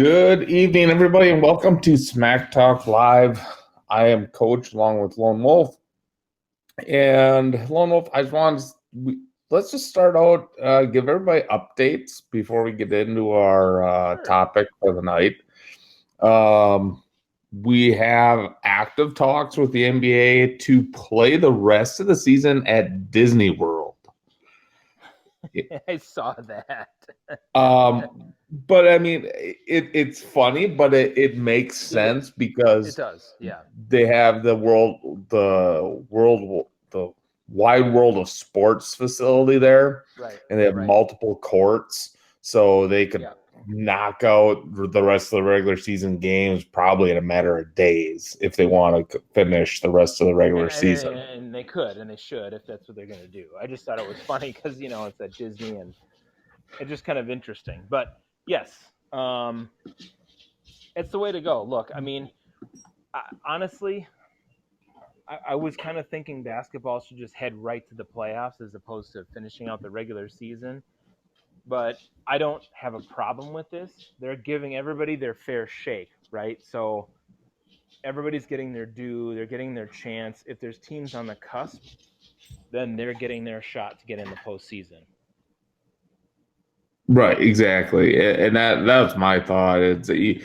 Good evening, everybody, and welcome to Smack Talk Live. I am Coach along with Lone Wolf. And Lone Wolf, I just want to let's just start out, give everybody updates before we get into our Sure. topic for the night. We have active talks with the NBA to play the rest of the season at Disney World. I saw that. But I mean, it's funny, but it makes sense It because does, yeah. they have the wide world of sports facility there, Right. and they have multiple courts, so they could knock out the rest of the regular season games probably in a matter of days if they want to finish the rest of the regular season. And they could, and they should, if that's what they're going to do. I just thought it was funny because, it's at Disney, and it's just kind of interesting. But, yes, it's the way to go. Look, I mean, honestly, I was kind of thinking basketball should just head right to the playoffs as opposed to finishing out the regular season. But I don't have a problem with this. They're giving everybody their fair shake, right? So everybody's getting their due. They're getting their chance. If there's teams on the cusp, then they're getting their shot to get in the postseason. Right, exactly, and that's my thought. It's I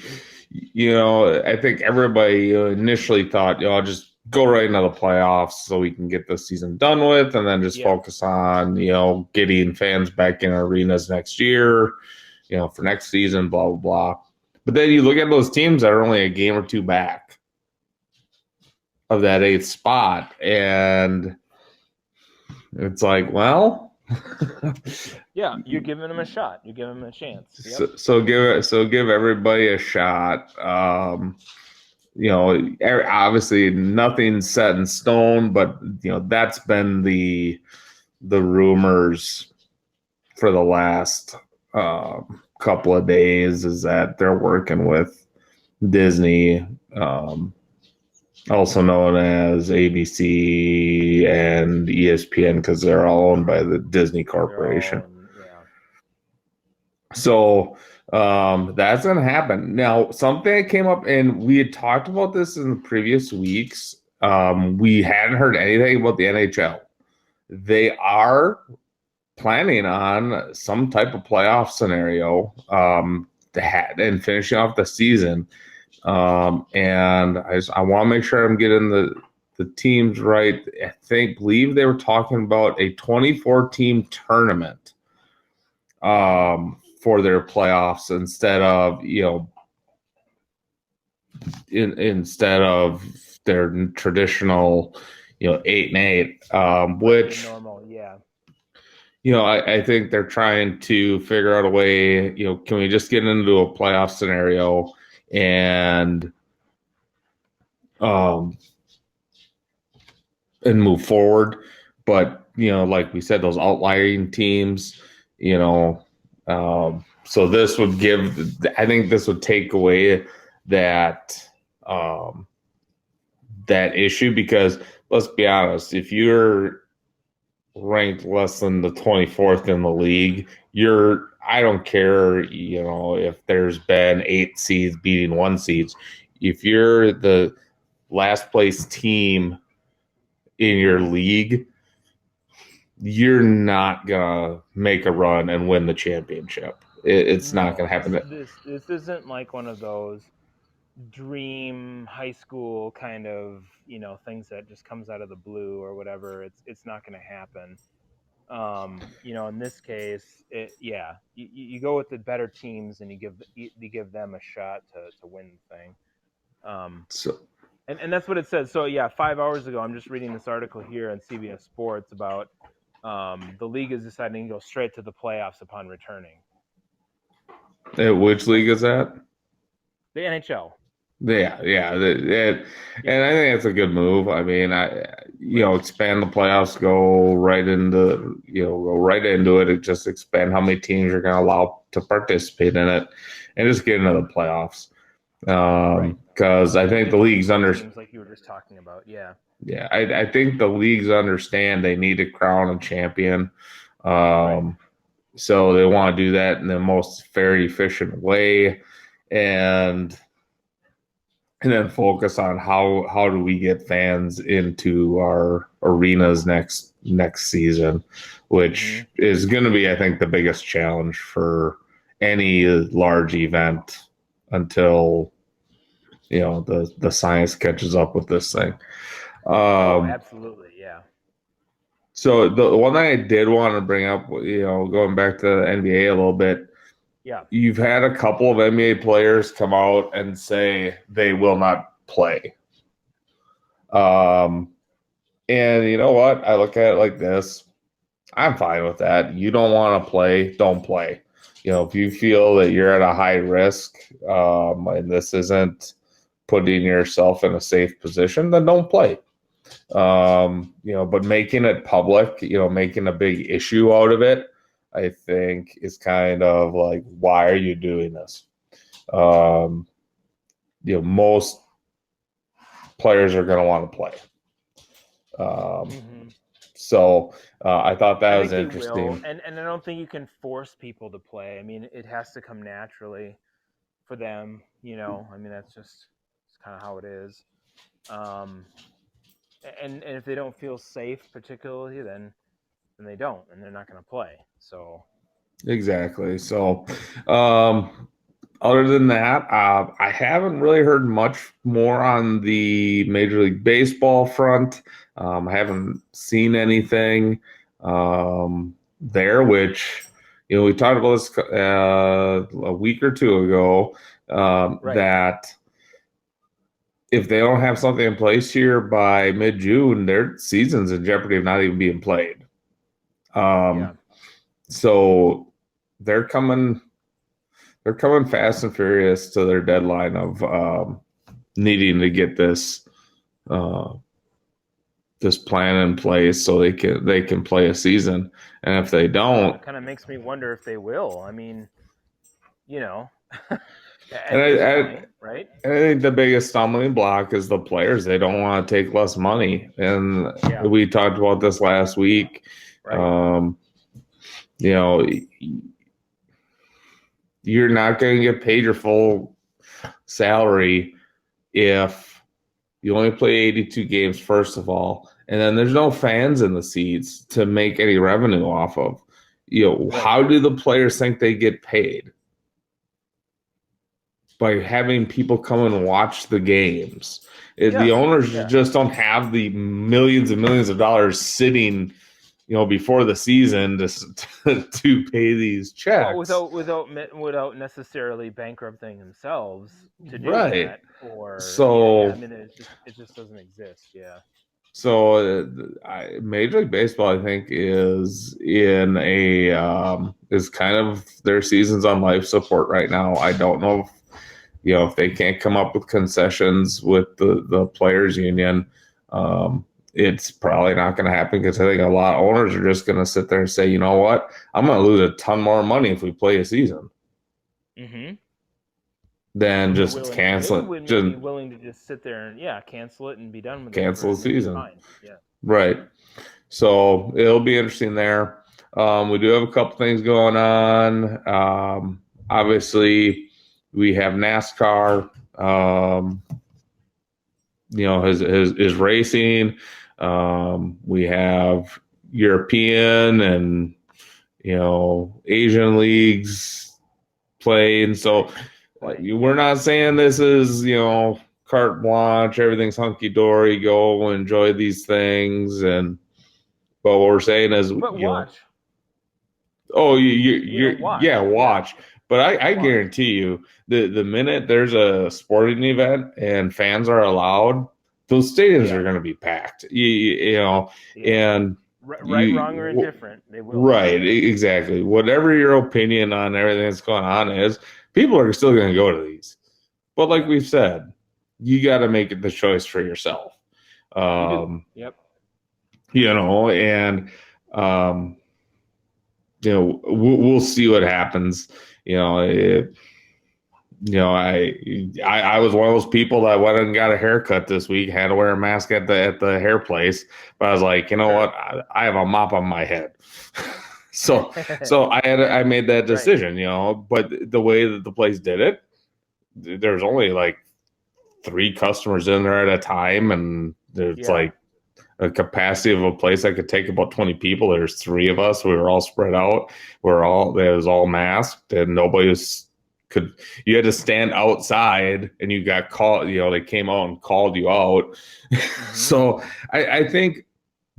think everybody initially thought, I'll just go right into the playoffs so we can get the season done with, and then just focus on getting fans back in arenas next year, for next season, blah blah blah. But then you look at those teams that are only a game or two back of that eighth spot, and it's like, well. Yeah, you're giving them a shot. You're giving them a chance. Yep. So give everybody a shot. Obviously nothing's set in stone, but that's been the rumors for the last couple of days, is that they're working with Disney, also known as ABC and ESPN, because they're all owned by the Disney Corporation. So that's going to happen. Now, something that came up, and we had talked about this in the previous weeks. We hadn't heard anything about the NHL. They are planning on some type of playoff scenario and finishing off the season. And I want to make sure I'm getting the teams right. Believe they were talking about a 24-team tournament for their playoffs instead of their traditional 8-8, which normal, yeah. I think they're trying to figure out a way, can we just get into a playoff scenario and move forward. But like we said, those outlying teams, so this would I think this would take away that that issue, because let's be honest, if you're ranked less than the 24th in the league, I don't care, if there's been 8 seeds beating 1 seeds. If you're the last place team in your league, you're not gonna make a run and win the championship. It's not gonna happen. This isn't like one of those dream high school kind of things that just comes out of the blue or whatever. It's not going to happen. In this case, you go with the better teams and you give them a shot to win the thing. And that's what it says. So 5 hours ago, I'm just reading this article here on CBS Sports about the league is deciding to go straight to the playoffs upon returning. Which league is that? The NHL. Yeah, and I think that's a good move. I mean, expand the playoffs, go right into it, and just expand how many teams you're going to allow to participate in it, and just get into the playoffs. Because I think the leagues understand, like you were just talking about, yeah, I think the leagues understand they need to crown a champion. So they want to do that in the most fair, efficient way. and then focus on how do we get fans into our arenas next season, which is going to be, I think, the biggest challenge for any large event until the science catches up with this thing. Absolutely, yeah. So the one thing I did want to bring up, going back to the NBA a little bit, Yeah. you've had a couple of NBA players come out and say they will not play. And you know what? I look at it like this. I'm fine with that. You don't want to play, don't play. If you feel that you're at a high risk, and this isn't putting yourself in a safe position, then don't play. But making it public, making a big issue out of it, I think is kind of like, why are you doing this? Most players are going to want to play. So I thought that was interesting. And I don't think you can force people to play. I mean, it has to come naturally for them. I mean, that's kind of how it is. And if they don't feel safe, particularly, then they don't, and they're not going to play. So exactly. So other than that, I haven't really heard much more on the Major League Baseball front. I haven't seen anything there, which, we talked about this a week or two ago, that if they don't have something in place here by mid-June, their season's in jeopardy of not even being played. So they're coming fast and furious to their deadline of needing to get this plan in place so they can play a season. And if they don't, it kind of makes me wonder if they will. I mean, right? And I think the biggest stumbling block is the players. They don't want to take less money, and we talked about this last week. Right. You're not going to get paid your full salary if you only play 82 games, first of all, and then there's no fans in the seats to make any revenue off of. How do the players think they get paid? By having people come and watch the games. The owners just don't have the millions and millions of dollars sitting, before the season to pay these checks. Without necessarily bankrupting themselves to do right. that. Or so, I mean, it just doesn't exist. Yeah. So Major League Baseball, I think, is in is kind of their season's on life support right now. I don't know if they can't come up with concessions with the players union, it's probably not going to happen, because I think a lot of owners are just going to sit there and say, you know what, I'm going to lose a ton more money if we play a season. Than just cancel it. Just be willing to just sit there and cancel it and be done with it. Cancel the season. Yeah. Right. So it'll be interesting there. We do have a couple things going on. Obviously, we have NASCAR. Is racing. We have European and Asian leagues playing. So we're not saying this is carte blanche, everything's hunky dory, go enjoy these things, but what we're saying is, watch. Watch. But I guarantee you, the minute there's a sporting event and fans are allowed, those stadiums are going to be packed. And wrong, or indifferent, they will. Right, exactly. Whatever your opinion on everything that's going on is, people are still going to go to these. But like we've said, you got to make the choice for yourself. Yep. And we'll see what happens. I was one of those people that went and got a haircut this week, had to wear a mask at the hair place, but I was like, you know what, I have a mop on my head. so I made that decision, but the way that the place did it there's only like 3 customers in there at a time, and there's Yeah. like a capacity of a place that could take about 20 people. There's 3 of us. We were all spread out. It was all masked, and nobody was could. You had to stand outside, and you got called. They came out and called you out. Hmm. So I think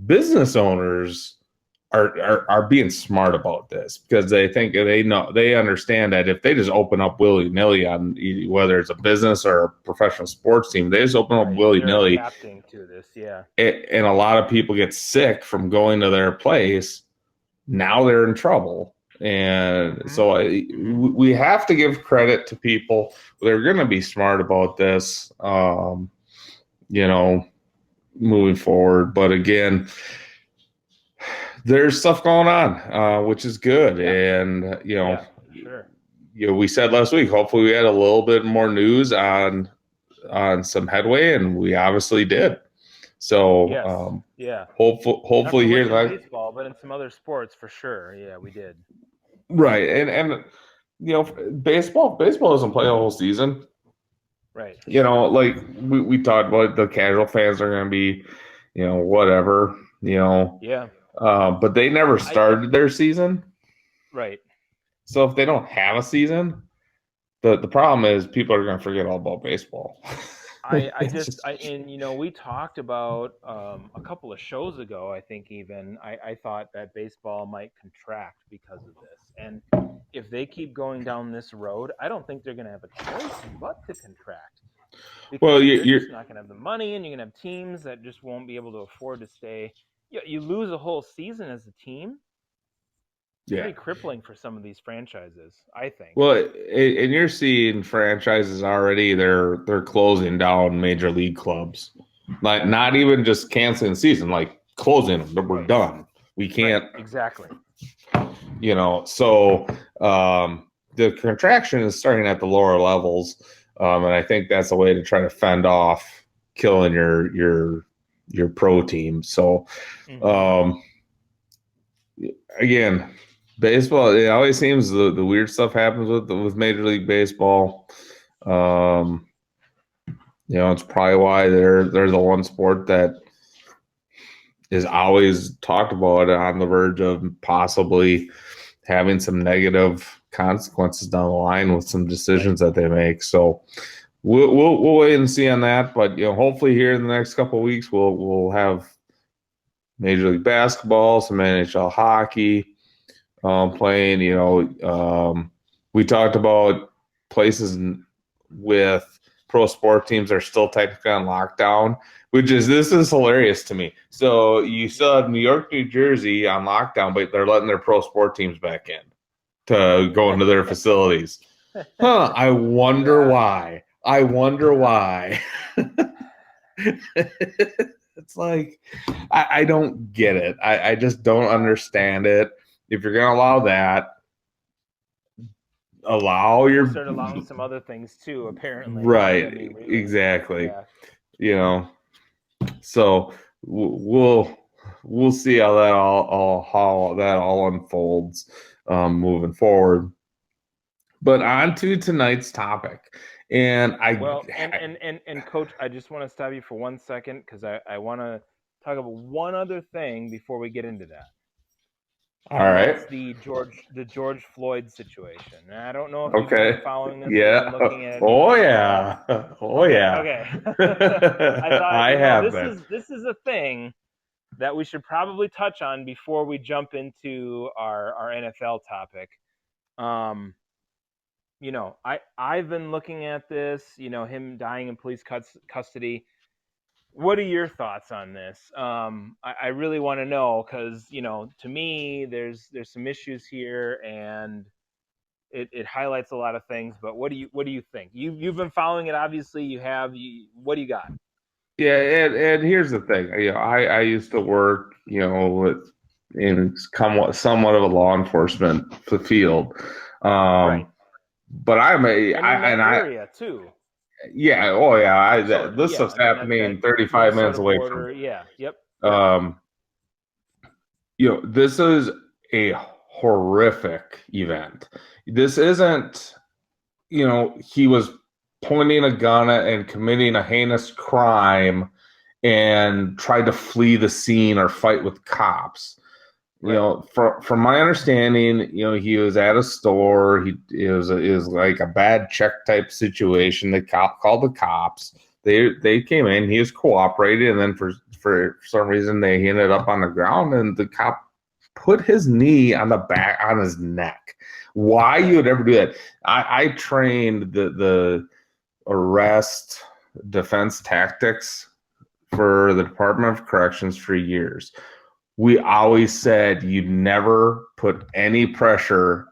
business owners are being smart about this, because they understand that if they just open up willy nilly on whether it's a business or a professional sports team, they just open up Right. willy They're nilly, adapting to this. Yeah. and a lot of people get sick from going to their place. Now they're in trouble. And Hmm. so Hmm. we have to give credit to people. They're going to be smart about this, you know, moving forward. But again, there's stuff going on, which is good. Yeah. And, Yeah. For sure. we said last week, hopefully we had a little bit more news on some headway, and we obviously did. So, Yes. Yeah. Not hopefully so here, much in like, baseball, but in some other sports for sure. Yeah, we did. right. And, baseball doesn't play a whole season. Right. Like we talked about, the casual fans are going to be, whatever, Yeah. but they never I started their season. right. So if they don't have a season, the problem is people are going to forget all about baseball. I It's just just, I and we talked about a couple of shows ago. I think even I thought that baseball might contract because of this, and if they keep going down this road, I don't think they're going to have a choice but to contract well, because they're you're just not going to have the money, and you're going to have teams that just won't be able to afford to stay. You lose a whole season as a team. It's yeah. pretty crippling for some of these franchises, I think. Well, and you're seeing franchises already. They're closing down major league clubs, like not even just canceling the season, like closing them. We're Right. done. We Right. can't. Exactly. So the contraction is starting at the lower levels, and I think that's a way to try to fend off killing your pro team. So Hmm. um, again, baseball, it always seems the weird stuff happens with Major League Baseball. Um, it's probably why they're the one sport that is always talked about on the verge of possibly having some negative consequences down the line with some Right. decisions that they make. So we'll wait and see on that. But hopefully here in the next couple of weeks we'll have Major League Basketball, some NHL hockey playing. We talked about places with pro sport teams are still technically on lockdown, which is this is hilarious to me. So you still have New York, New Jersey on lockdown, but they're letting their pro sport teams back in to go into their facilities. Huh, I wonder Yeah. why. I wonder Yeah. why. It's like I don't get it. I just don't Yeah. understand it. If you're gonna allow that, allow They can your start allowing some other things too, apparently, right? I right, mean, exactly. yeah. You know, so we'll see how that all unfolds moving forward. But on to tonight's topic, and Well, and coach, I just want to stop you for 1 second because I want to talk about one other thing before we get into that. all And right, that's the George Floyd situation. And I don't know if you've been okay, following this or been yeah, looking at oh anything at all. yeah, oh Okay, yeah. okay. I thought, I have this been. is a thing that we should probably touch on before we jump into our NFL topic. Um, I've been looking at this, him dying in police custody. What are your thoughts on this? I really want to know because to me, there's some issues here, and it highlights a lot of things. But what do you think? You've been following it, obviously. You have. What do you got? Yeah, and here's the thing. I used to work, in somewhat of a law enforcement field. Right, But and in that area too. yeah, oh yeah, Sort of, this yeah. stuff's I mean that happening 35 minutes Minnesota away from border. Yeah. Yep. me. Yep. This is a horrific event. This isn't, he was pointing a gun at and committing a heinous crime and tried to flee the scene or fight with cops. Right. From my understanding, he was at a store. It was like a bad check type situation. The cop called the cops. They came in. He was cooperating, and then for some reason he ended up on the ground, and the cop put his knee on the back on his neck. Why you would ever do that? I trained the arrest defense tactics for the Department of Corrections for years. We always said you'd never put any pressure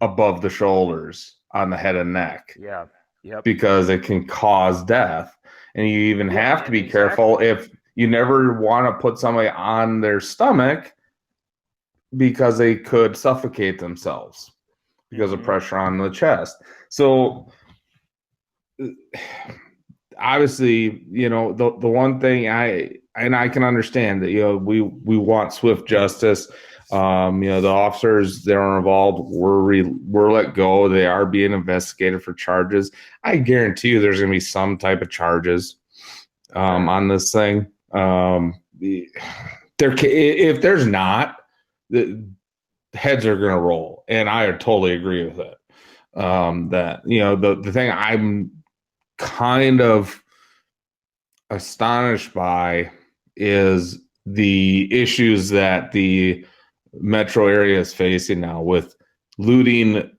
above the shoulders on the head and neck Yeah. Yep. because it can cause death. And you even have to be careful exactly. if you never want to put somebody on their stomach because they could suffocate themselves because of pressure on the chest. So obviously, the one thing I can understand that we want swift justice. The officers that are involved were let go. They are being investigated for charges. I guarantee you, there's going to be some type of charges on this thing. If there's not, the heads are going to roll, and I totally agree with it. That the thing I'm kind of astonished by is the issues that the metro area is facing now with looting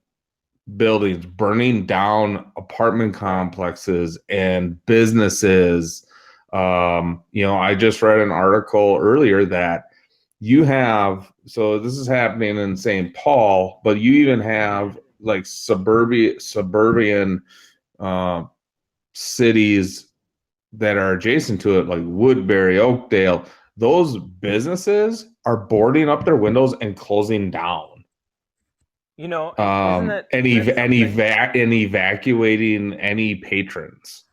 buildings, burning down apartment complexes and businesses. I just read an article earlier that so this is happening in St. Paul, but you even have like suburban cities that are adjacent to it, like Woodbury, Oakdale. Those businesses are boarding up their windows and closing down. Isn't that And isn't that something? evacuating any patrons.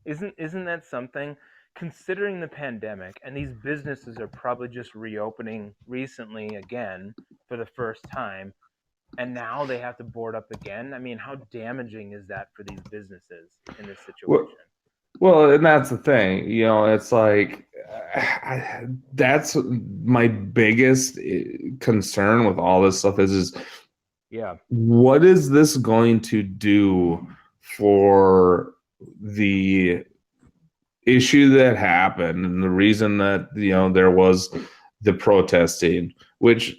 Isn't that something? Considering the pandemic, and these businesses are probably just reopening recently again for the first time, and now they have to board up again. I mean, how damaging is that for these businesses in this Well, situation? well, and that's the thing. It's like that's my biggest concern with all this stuff is Yeah. what is this going to do for the issue that happened and the reason that there was the protesting, which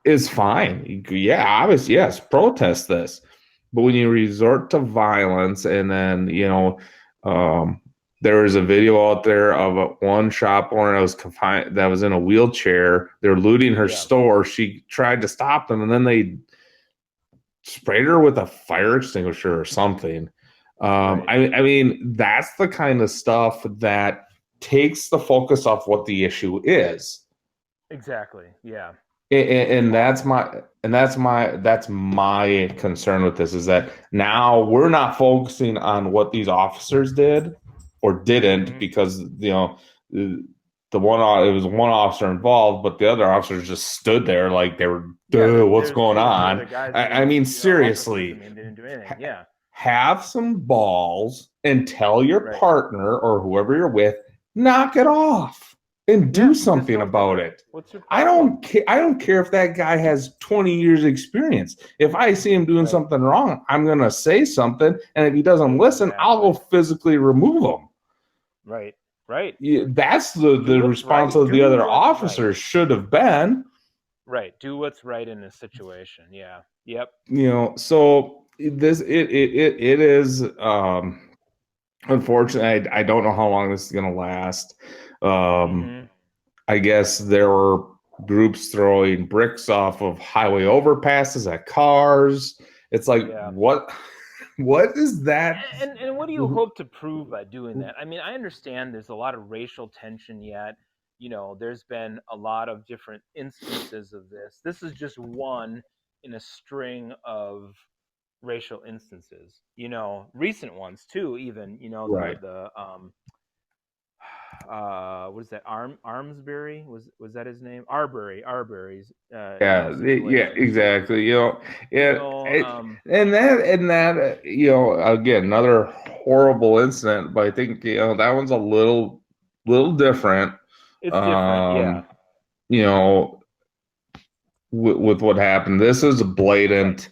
is fine. Yeah, obviously, yes, protest this. But when you resort to violence, and then um, there was a video out there of one shop owner that was confined, that was in a wheelchair. They're looting her Yeah. store. She tried to stop them, and then they sprayed her with a fire extinguisher or something. Right. I mean, that's the kind of stuff that takes the focus off what the issue is. Exactly. Yeah. It's And awful. that's my concern with this is that now we're not focusing on what these officers did or didn't Hmm. because the one it was one officer involved, but the other officers just stood there like they were, Yeah. duh, what's There's going two on? other guys I being, mean, officers. I seriously, mean, they didn't do anything. Yeah. have some balls and tell your Right. partner or whoever you're with, knock it off and do Yeah. Just something don't do about it. it. What's your I problem? don't care. I don't care if that guy has 20 years experience. If I see him doing Right. something wrong, I'm going to say something. And if he doesn't listen, I'll go Exactly. physically remove him. Right. Right. That's Do the what's response right. of the Do other what's right. officers should have been. Right. Do what's right in this situation. Yeah. Yep. So it is unfortunately, I don't know how long this is going to last. Um, Hmm. I guess there were groups throwing bricks off of highway overpasses at cars. It's like, Yeah. what is that? And what do you hope to prove by doing that? I mean, I understand there's a lot of racial tension yet. There's been a lot of different instances of this. This is just one in a string of racial instances. Recent ones too. Even Right. the what is that? Armsbury was that his name? Arbery's Yeah, yeah, situation. exactly. You Yeah, know, and that again, another horrible incident, but I think that one's a little different. it's different. Yeah, Um, you know, with what happened, this is a right. blatant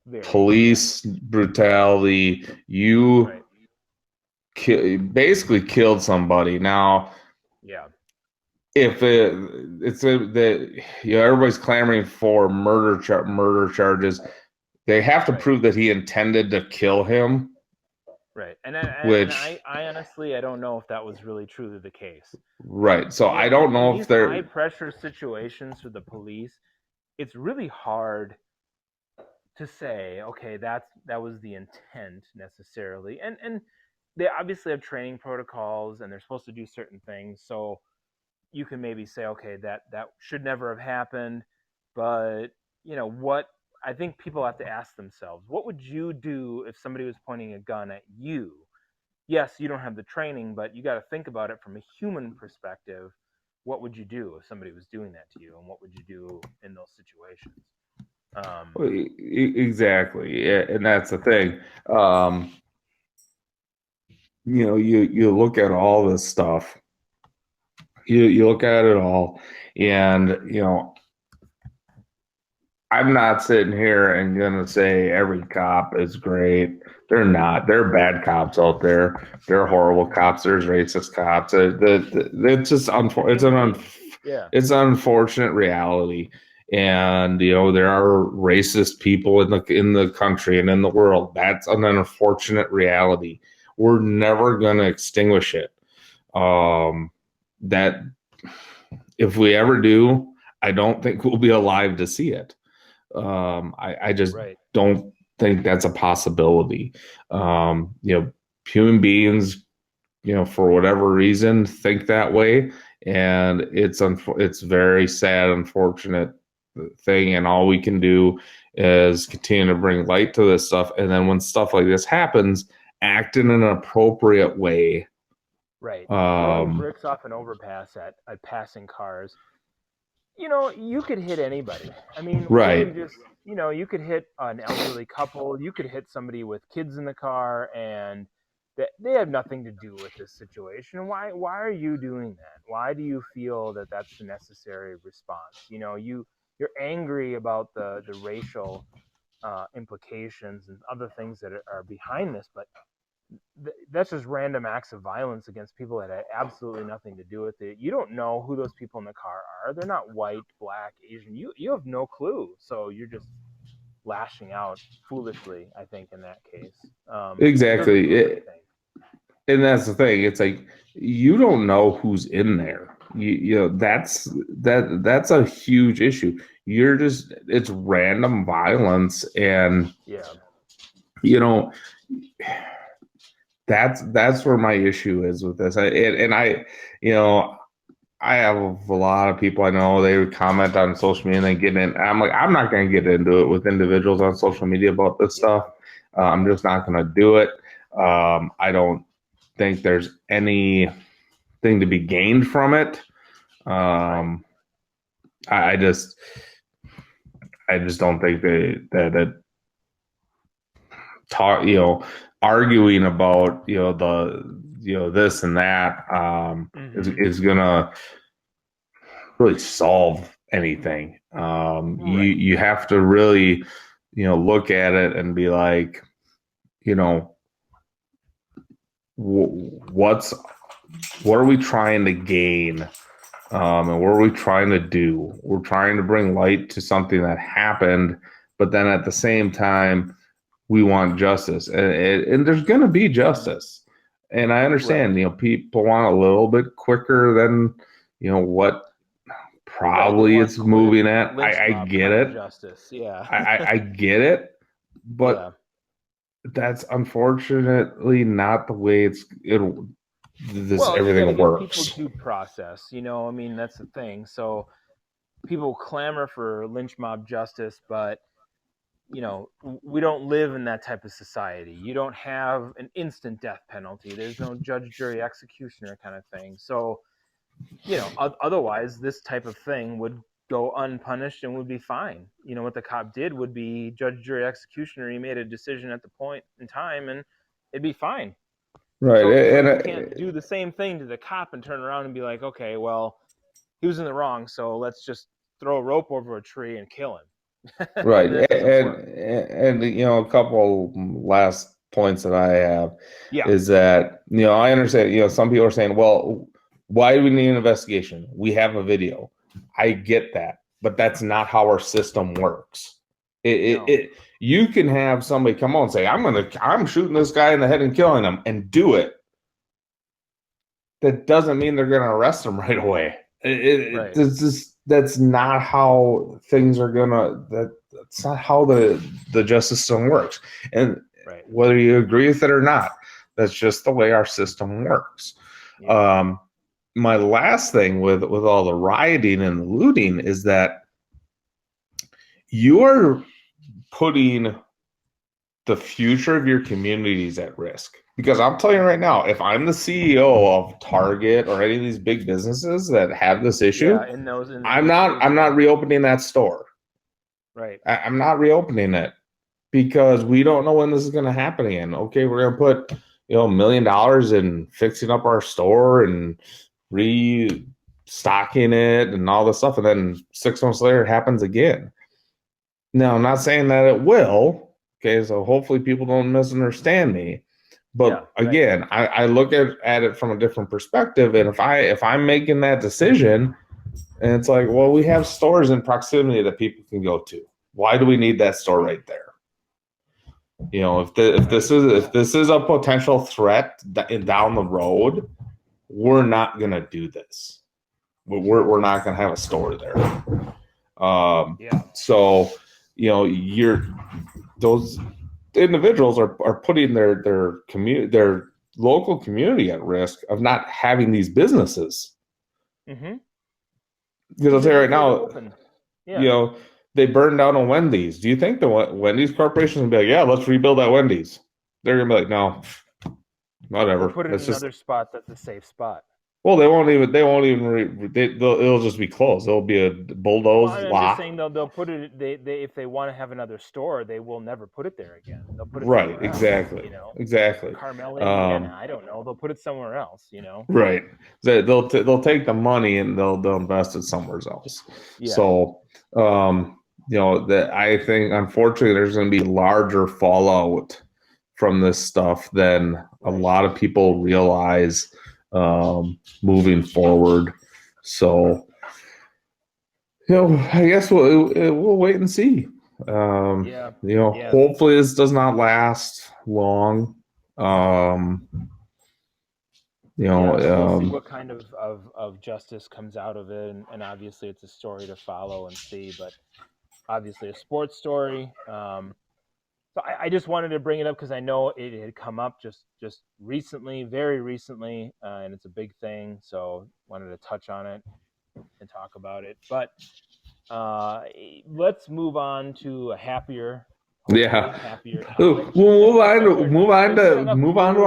Very. Yeah. police brutality. You Right. basically killed somebody. Now, Yeah. if it's that everybody's clamoring for murder charges, they have to Right. prove that he intended to kill him, Right. And which I honestly I don't know if that was really truly the case. right. So You I know, don't in know if these high they're pressure situations for the police, it's really hard to say, okay, that was the intent necessarily. And they obviously have training protocols and they're supposed to do certain things. So you can maybe say, okay, that should never have happened. But what I think people have to ask themselves, what would you do if somebody was pointing a gun at you? Yes, you don't have the training, but you got to think about it from a human perspective. What would you do if somebody was doing that to you, and what would you do in those situations? Um, exactly, yeah, and that's the thing. Um, you look at all this stuff. You look at it all, and I'm not sitting here and gonna say every cop is great. They're not. There are bad cops out there. There are horrible mhm. cops. There's racist cops. It's just Human beings. Yeah. it's an unfortunate reality. And there are racist people in the country and in the world. That's an unfortunate reality. We're never gonna extinguish it. That if we ever do, I don't think we'll be alive to see it. I just Right. don't think that's a possibility. Um, you know, Human beings, for whatever reason, think that way, and it's very sad, unfortunate thing. And all we can do is continue to bring light to this stuff. And then when stuff like this happens, act in an appropriate way. Right. Throwing Um, bricks off an overpass at passing cars. You could hit anybody. I mean, what do right. you just, you could hit an elderly couple, you could hit somebody with kids in the car, and they have nothing to do with this situation. Why are you doing that? Why do you feel that that's the necessary response? You're angry about the racial implications and other things that are behind this, but that's just random acts of violence against people that had absolutely nothing to do with it. You don't know who those people in the car are. They're not white, black, Asian. You have no clue. So you're just lashing out foolishly, I think, in that case. It doesn't Exactly. prove anything. And that's the thing. It's like you don't know who's in there. That's a huge issue. It's random violence, and Yeah. you know that's where my issue is with this. You know, I have a lot of people I know. They would comment on social media and they get in. I'm like, I'm not going to get into it with individuals on social media about this stuff. Yeah. I'm just not going to do it. I don't think there's anything to be gained from it. Right. Um, I, I just, I just don't think that talk, arguing about, this and that, Mm-hmm. is gonna really solve anything. Right. You have to really, look at it and be like, you know, what's what are we trying to gain, and what are we trying to do? We're trying to bring light to something that happened, but then at the same time, we want justice, and there's going to be justice. And I Right. understand, people want a little bit quicker than what Right. They probably want it's quick moving at. lynch I mob get kind of it. justice. Yeah. I get it, Yeah. but that's unfortunately not the way this Well, you got to everything give people works. due process. I mean, that's the thing. So people clamor for lynch mob justice, but we don't live in that type of society. You don't have an instant death penalty. There's no judge, jury, executioner kind of thing. So, otherwise, this type of thing would go unpunished and would be fine. What the cop did would be judge, jury, executioner. He made a decision at the point in time, and it'd be fine. Right. So And you can't do the same thing to the cop and turn around and be like, okay, well, he was in the wrong, so let's just throw a rope over a tree and kill him. right. That doesn't work. And a couple last points that I have Yeah. is that, I understand, some people are saying, well, why do we need an investigation? We have a video. I get that, but that's not how our system works. You can have somebody come on and say, I'm shooting this guy in the head and killing him, and do it. That doesn't mean they're going to arrest him right away. Right. That's not how things are gonna. That's not how the justice system works. And Right. whether you agree with it or not, that's just the way our system works. Yeah. My last thing with all the rioting and the looting is that you are putting the future of your communities at risk. Because I'm telling you right now, if I'm the CEO of Target or any of these big businesses that have this issue, I'm not reopening that store. Right. I'm not reopening it because we don't know when this is going to happen again. Okay, we're going to put $1 million in fixing up our store and restocking it and all this stuff, and then 6 months later it happens again. Now, I'm not saying that it will. Okay, so hopefully people don't misunderstand me. But again, I look at it from a different perspective, and if I'm making that decision, and it's like, well, we have stores in proximity that people can go to. Why do we need that store right there? If this is a potential threat down the road, we're not gonna do this. We're not gonna have a store there. So those individuals are putting their local community at risk of not having these businesses. Mm-hmm. Because I'll tell you right now, they burned down a Wendy's. Do you think the Wendy's Corporation will be like, yeah, let's rebuild that Wendy's? They're gonna be like, no, whatever. We'll put it in another spot that's a safe spot. Well, they won't even. It'll just be closed. It'll be a bulldozed lot. I'm just saying they'll put it. They if they want to have another store, they will never put it there again. They'll put it right. Exactly. Else, exactly. Carmel, Indiana. I don't know. They'll put it somewhere else. Right. They'll take the money and they'll invest it somewhere else. Yeah. So that I think unfortunately there's going to be larger fallout from this stuff than a lot of people realize. Moving forward, so I guess we'll wait and see. Hopefully this does not last long. We'll see what kind of justice comes out of it, and obviously it's a story to follow and see, but obviously a sports story. So I just wanted to bring it up because I know it had come up just recently, very recently, and it's a big thing. So wanted to touch on it and talk about it. But let's move on to a happier. Happier topic. We'll move on to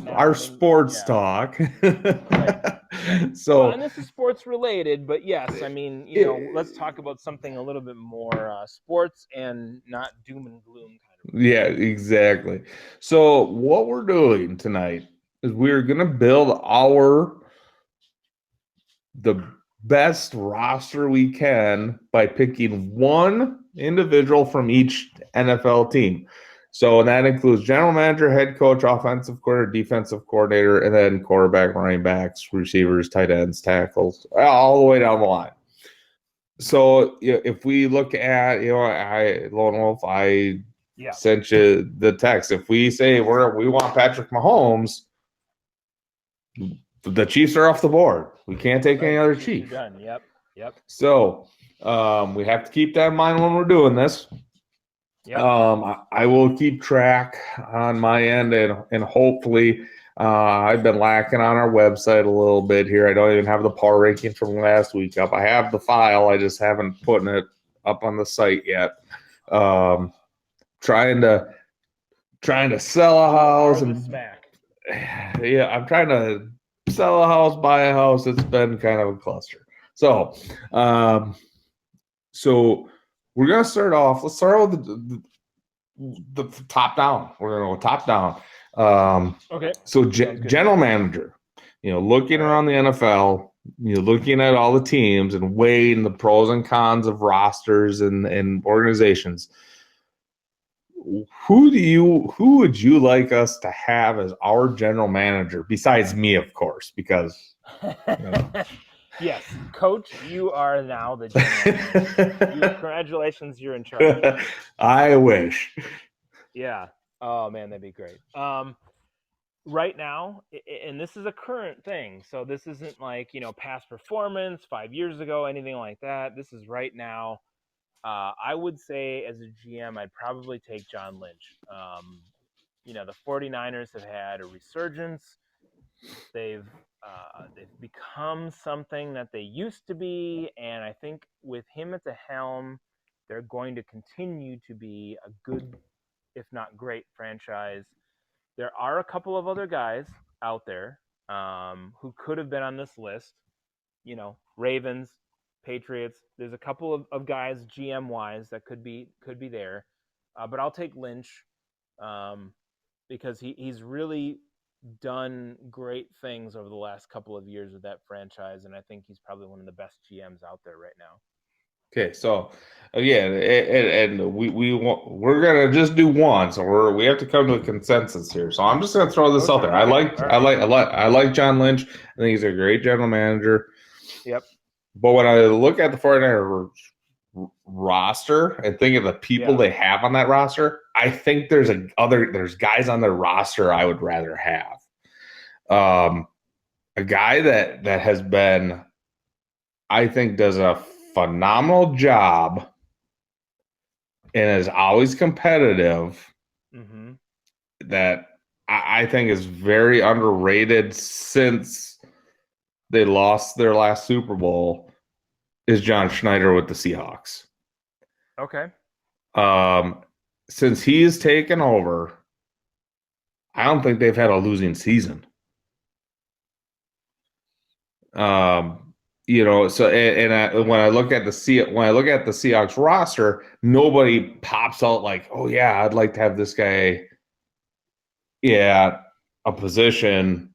our sports talk. Right. So, and this is sports related, but yes, I mean, let's talk about something a little bit more sports and not doom and gloom kind of. Yeah, exactly. So what we're doing tonight is we're gonna build the best roster we can by picking one individual from each NFL team. So that includes general manager, head coach, offensive coordinator, defensive coordinator, and then quarterback, running backs, receivers, tight ends, tackles, all the way down the line. So if we look at, Lone Wolf, I sent you the text. If we say we want Patrick Mahomes, the Chiefs are off the board. We can't take any other Chief. Done. Yep. So we have to keep that in mind when we're doing this. Yep. I will keep track on my end, and hopefully I've been lacking on our website a little bit here. I don't even have the power rankings from last week up. I have the file. I just haven't put it up on the site yet. trying to sell a You are house the and smack. yeah, I'm trying to sell a house, buy a house. It's been kind of a cluster. So, um, so we're gonna start off. Let's start with the top down. We're gonna go top down. Okay. So Sounds good. general manager, looking All right. around the NFL, looking at all the teams and weighing the pros and cons of rosters and organizations. Who would you like us to have as our general manager besides me, of course, because Yes, coach, you are now the general manager. Congratulations, you're in charge. I wish. Yeah. Oh man, that'd be great. Right now, and this is a current thing, so this isn't like past performance 5 years ago, anything like that. This is right now. I would say as a GM, I'd probably take John Lynch. The 49ers have had a resurgence. They've become something that they used to be, and I think with him at the helm, they're going to continue to be a good, if not great, franchise. There are a couple of other guys out there who could have been on this list. Ravens, Patriots. There's a couple of guys GM wise that could be there, but I'll take Lynch because he's really done great things over the last couple of years with that franchise, and I think he's probably one of the best GMs out there right now. Okay, so again, and we're gonna just do one, so we have to come to a consensus here. So I'm just gonna throw this out there. Okay. All right. I like John Lynch. I think he's a great general manager. Yep. But when I look at the 49ers roster and think of the people they have on that roster, I think there's guys on their roster I would rather have. A guy that has been, I think, does a phenomenal job and is always competitive. Mm-hmm. That I think is very underrated since they lost their last Super Bowl is John Schneider with the Seahawks. Okay. Since he has taken over, I don't think they've had a losing season. So when I look at the Seahawks roster, nobody pops out like, oh yeah, I'd like to have this guy, yeah, a position.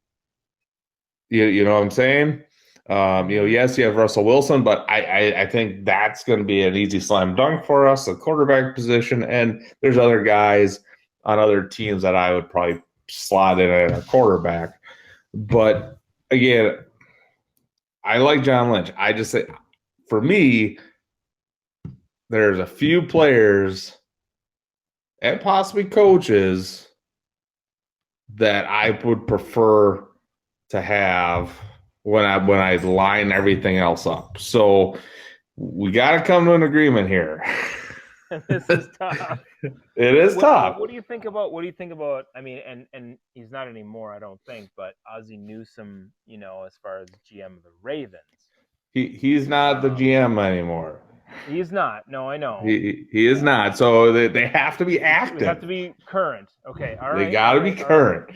You know what I'm saying? Yes, you have Russell Wilson, but I think that's going to be an easy slam dunk for us, a quarterback position, and there's other guys on other teams that I would probably slot in at a quarterback. But again, I like John Lynch. I just say, for me, there's a few players and possibly coaches that I would prefer to have when I line everything else up. So we got to come to an agreement here. This is tough. It is tough. What do you think about? I mean, and he's not anymore, I don't think. But Ozzie Newsome, as far as GM of the Ravens, he's not the GM anymore. He's not. No, I know. He is not. So they have to be active. They have to be current. Okay, all right. They got to be current.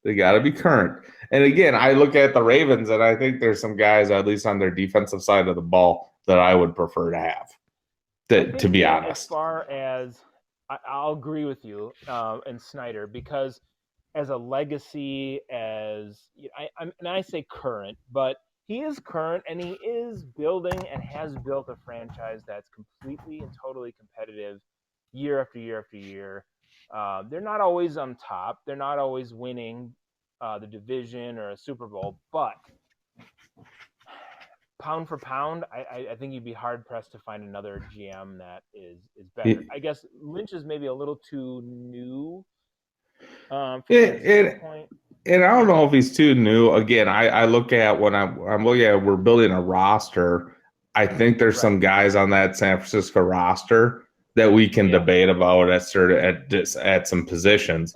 They got to be current. And again, I look at the Ravens, and I think there's some guys, at least on their defensive side of the ball, that I would prefer to have. To be honest, as far as I'll agree with you and Snyder, because as a legacy, I say current, but he is current and he is building and has built a franchise that's completely and totally competitive year after year after year. They're not always on top. They're not always winning the division or a Super Bowl, but pound for pound, I think you'd be hard pressed to find another GM that is better. I guess Lynch is maybe a little too new. From that standpoint. And I don't know if he's too new. Again, I look at when I'm looking at we're building a roster. I think there's some guys on that San Francisco roster that we can debate about at some positions.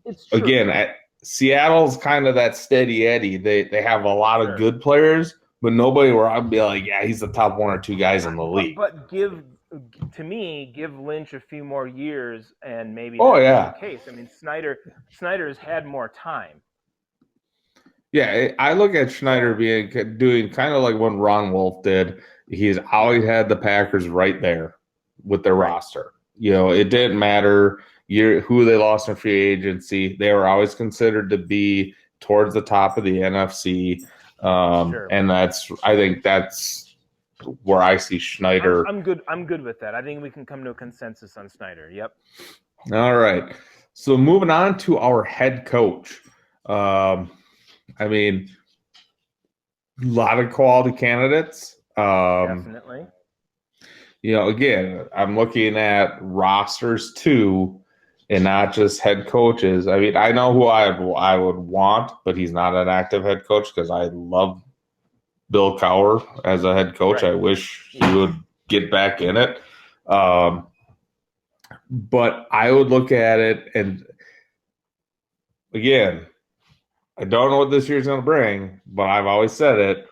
It's true. Again, Seattle's kind of that steady Eddie. They have a lot of good players, but nobody where I'd be like, yeah, he's the top one or two guys in the league. But give to me, give Lynch a few more years, and maybe Oh this is the yeah, case. I mean, Snyder's had more time. yeah. I look at Schneider So being doing kind of like what Ron Wolf did. He's yeah, always had the Packers right there with their right. roster. It Yep. didn't matter who they lost in free agency. They were always considered to be towards the top of the NFC. Sure. And I think that's where I see Schneider. I'm good. I'm good with that. I think we can come to a consensus on Snyder. Yep. All right. So moving on to our head coach. Um, I mean, a lot of quality candidates. Definitely. Again, I'm looking at rosters too, and not just head coaches. I mean, I know who I would want, but he's not an active head coach because I love Bill Cowher as a head coach. I Right. wish he Yes. would get back in it. Um, but I would look at it, and again, I don't know what this year's going to bring, but I've always said it.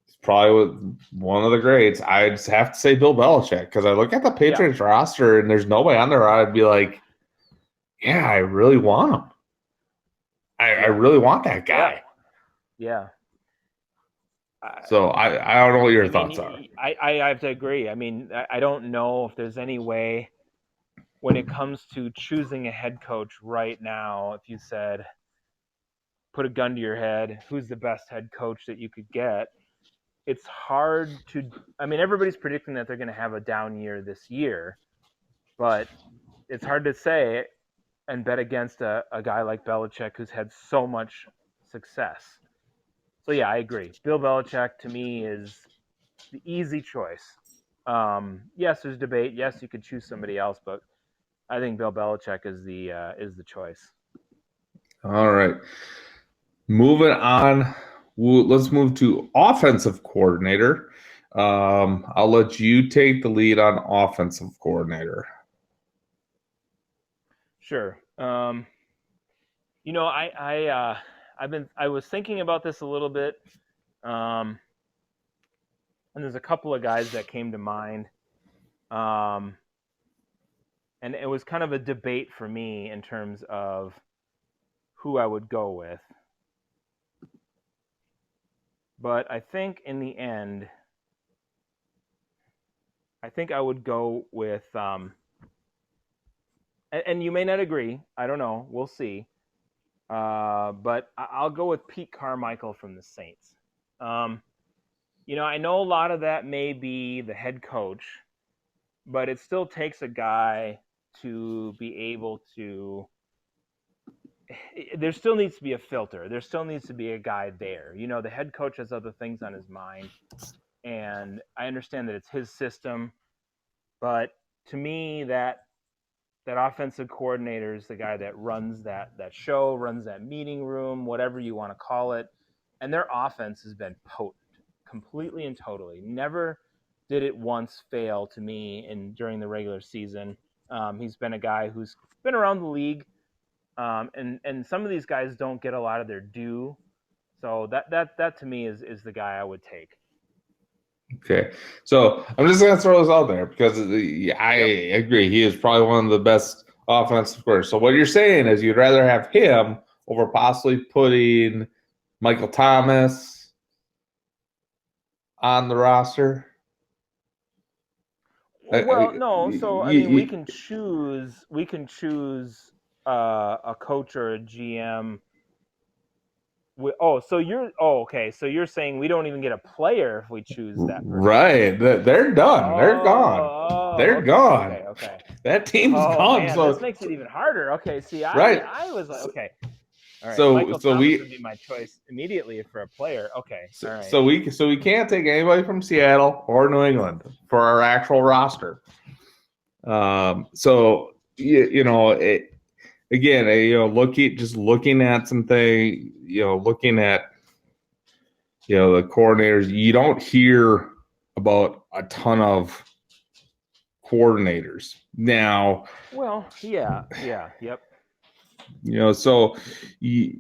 It's probably one of the greats. I just have to say Bill Belichick because I look at the Yeah. Patriots roster and there's nobody on there. I'd be like, yeah, I really want him. I Yeah. really want that Yeah. guy. Yeah. I, So I don't know what your I thoughts are. mean, I have to agree. I mean, I don't know if there's any way when it comes to choosing a head coach right now, if you said, put a gun to your head, who's the best head coach that you could get? It's hard to, I mean, everybody's predicting that they're going to have a down year this year, but it's hard to say and bet against a guy like Belichick who's had so much success. So, yeah, I agree. Bill Belichick to me is the easy choice. Yes, there's debate. Yes, you could choose somebody else, but I think Bill Belichick is the choice. All right. Moving on. Let's move to offensive coordinator. I'll let you take the lead on offensive coordinator. Sure. I was thinking about this a little bit, um, and there's a couple of guys that came to mind, um, and it was kind of a debate for me in terms of who I would go with. But I think in the end, I think I would go with, and you may not agree. I don't know. We'll see. But I'll go with Pete Carmichael from the Saints. Um, I know a lot of that may be the head coach, but it still takes a guy to be able to. There still needs to be a filter. There still needs to be a guy there. The head coach has other things on his mind, and I understand that it's his system, but to me, that offensive coordinator is the guy that runs that show, runs that meeting room, whatever you want to call it, and their offense has been potent, completely and totally. Never did it once fail to me during the regular season. He's been a guy who's been around the league, and some of these guys don't get a lot of their due. So that to me is the guy I would take. Okay. So I'm just going to throw this out there because I Yep. agree. He is probably one of the best offensive coordinators. So what you're saying is you'd rather have him over possibly putting Michael Thomas on the roster? Well, no. So I mean, we You, can choose. We can choose a coach or a GM. So you're. Oh, okay. So you're saying we don't even get a player if we choose that person. right. They're done. They're gone. They're Okay, gone. okay, okay. That team's Oh gone. man, this So, makes it even harder. Okay, see, I right. I was like, okay, all right. So, Michael so Thomas would we be my choice immediately for a player. Okay, So, all right. so we so we can't take anybody from Seattle or New England for our actual roster. So again, looking at something, looking at the coordinators. You don't hear about a ton of coordinators now. Well, yeah, yep. So you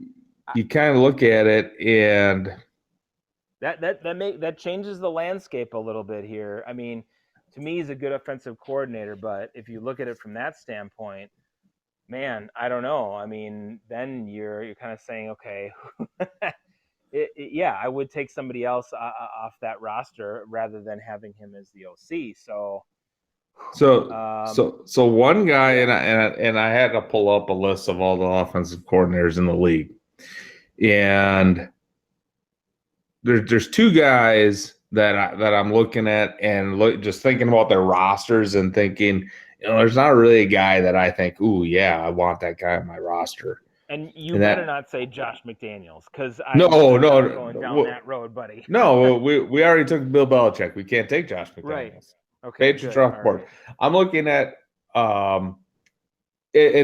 kind of look at it and That changes the landscape a little bit here. I mean, to me, he's a good offensive coordinator. But if you look at it from that standpoint, man, I don't know. I mean, then you're kind of saying, okay, yeah, I would take somebody else off that roster rather than having him as the OC. So, So um, so one guy, yeah, and I had to pull up a list of all the offensive coordinators in the league, and there's two guys that I'm looking at and just thinking about their rosters and thinking, there's not really a guy that I think, ooh, yeah, I want that guy on my roster. and you And better that not say Josh McDaniels because no, I'm not no, going down no, that road, buddy. no, we already took Bill Belichick. We can't take Josh Right. McDaniels. Okay. Patriots Good. are All off board. right. I'm looking at and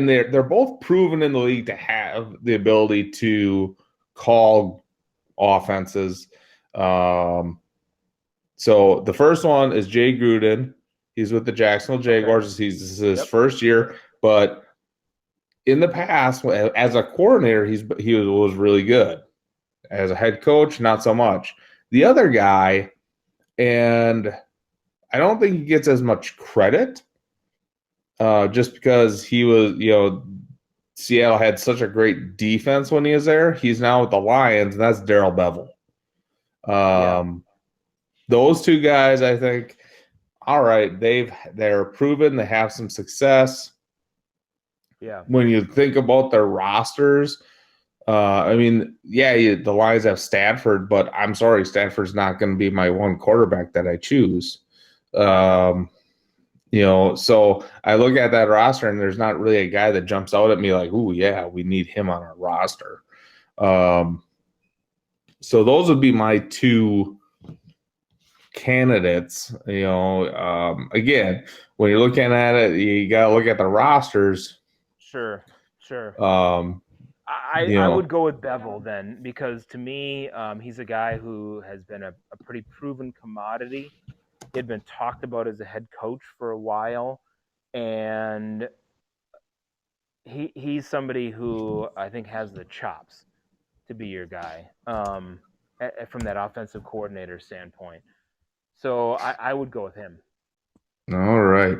they're both proven in the league to have the ability to call offenses. Um, so the first one is Jay Gruden. He's with the Jacksonville Okay. Jaguars. This is his Yep. first year, but in the past, as a coordinator, he was really good. As a head coach, not so much. The other guy, and I don't think he gets as much credit, just because he was, Seattle had such a great defense when he was there. He's now with the Lions, and that's Darrell Bevel. Yeah. Those two guys, I think, all right, they're proven they have some success. Yeah. When you think about their rosters, I mean, yeah, the Lions have Stanford, but I'm sorry, Stanford's not going to be my one quarterback that I choose. Um, so I look at that roster, and there's not really a guy that jumps out at me like, "Ooh, yeah, we need him on our roster." Um, so those would be my two candidates. Again, when you're looking at it, you got to look at the rosters. Sure. Sure. Um, I would go with Bevel then because to me, he's a guy who has been a pretty proven commodity. He had been talked about as a head coach for a while, and he's somebody who I think has the chops to be your guy from that offensive coordinator standpoint. So I would go with him. all right.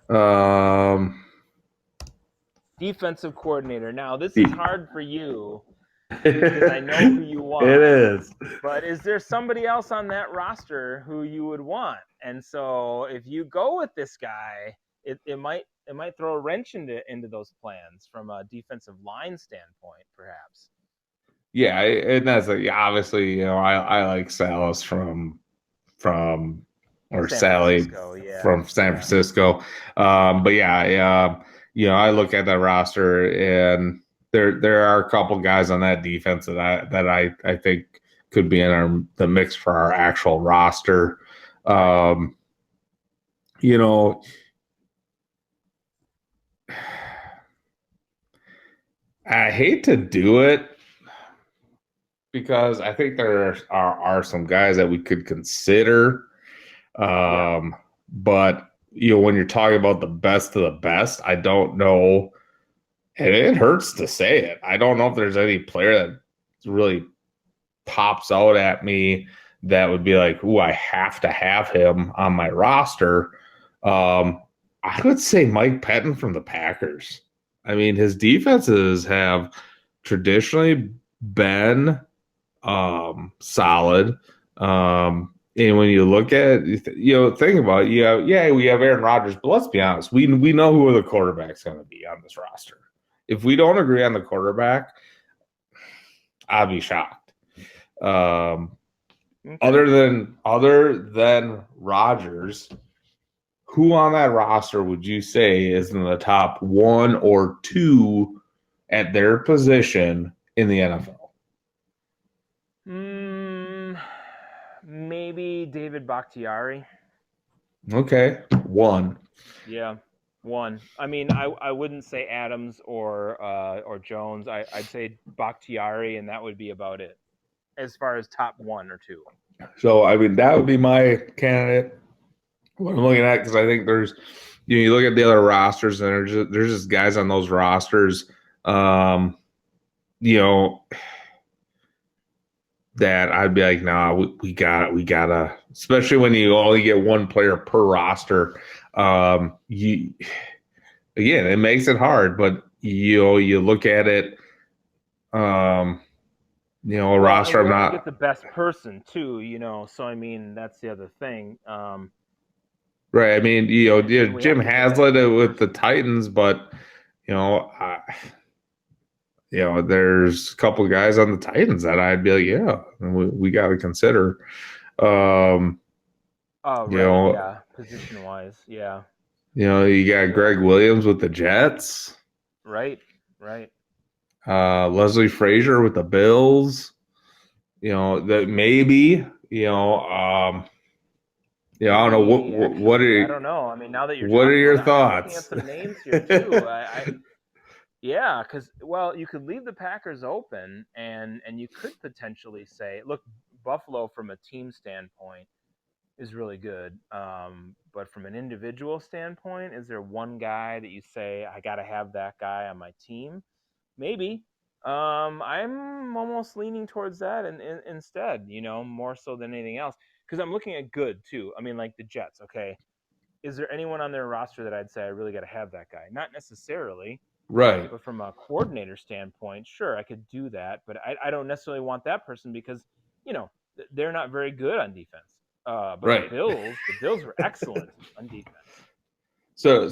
Um, Defensive coordinator. Now this is it hard for you because I know who you want. is. But is there somebody else on that roster who you would want? And so if you go with this guy, it might throw a wrench into those plans from a defensive line standpoint, perhaps. Yeah, and that's like obviously, I like Salas from or San Sally Francisco, yeah, from San yeah, Francisco. But yeah, I look at that roster, and there are a couple guys on that defense that I think could be in the mix for our actual roster. right. Um, you know, I hate to do it because I think there are some guys that we could consider. Yeah, But when you're talking about the best of the best, I don't know. And it hurts to say it. I don't know if there's any player that really pops out at me that would be like, "Ooh, I have to have him on my roster." I would say Mike Pettin from the Packers. I mean, his defenses have traditionally been solid. And when you look at, think about it, we have Aaron Rodgers, but let's be honest, we know who the quarterback's going to be on this roster. If we don't agree on the quarterback, I'd be shocked. okay. Other than Rodgers, who on that roster would you say is in the top one or two at their position in the NFL? Maybe David Bakhtiari. Okay, one. Yeah, one. I mean, I wouldn't say Adams or Jones. I'd say Bakhtiari, and that would be about it as far as top one or two. So I mean that would be my candidate. What I'm looking at, because I think there's, you look at the other rosters, and there's just guys on those rosters. Um, you know, that I'd be like, nah, we gotta, especially when you only get one player per roster. You again, it makes it hard, but you look at it, a Well, and roster. we I'm want to get not the best person too, So I mean, that's the other thing. right. I mean, And we Jim have to get that Haslett best with the person. Titans, but you know, there's a couple of guys on the Titans that I'd be like, yeah, we got to consider. Um, Oh, you right, know, yeah, position wise, yeah, you got Greg Williams with the Jets, right, right. Leslie Frazier with the Bills. That maybe, I don't know Maybe what actually, I are don't know. I mean, now that you're what are talking your about it, I'm looking at thoughts? some names here too. Yeah, because well, you could leave the Packers open, and you could potentially say, look, Buffalo from a team standpoint is really good. But from an individual standpoint, is there one guy that you say I got to have that guy on my team? Maybe. I'm almost leaning towards that, and instead, more so than anything else, because I'm looking at good too. I mean, like the Jets. Okay, is there anyone on their roster that I'd say I really got to have that guy? Not necessarily, Right, but from a coordinator standpoint, sure, I could do that. But I don't necessarily want that person because they're not very good on defense. But right. The Bills were excellent on defense. So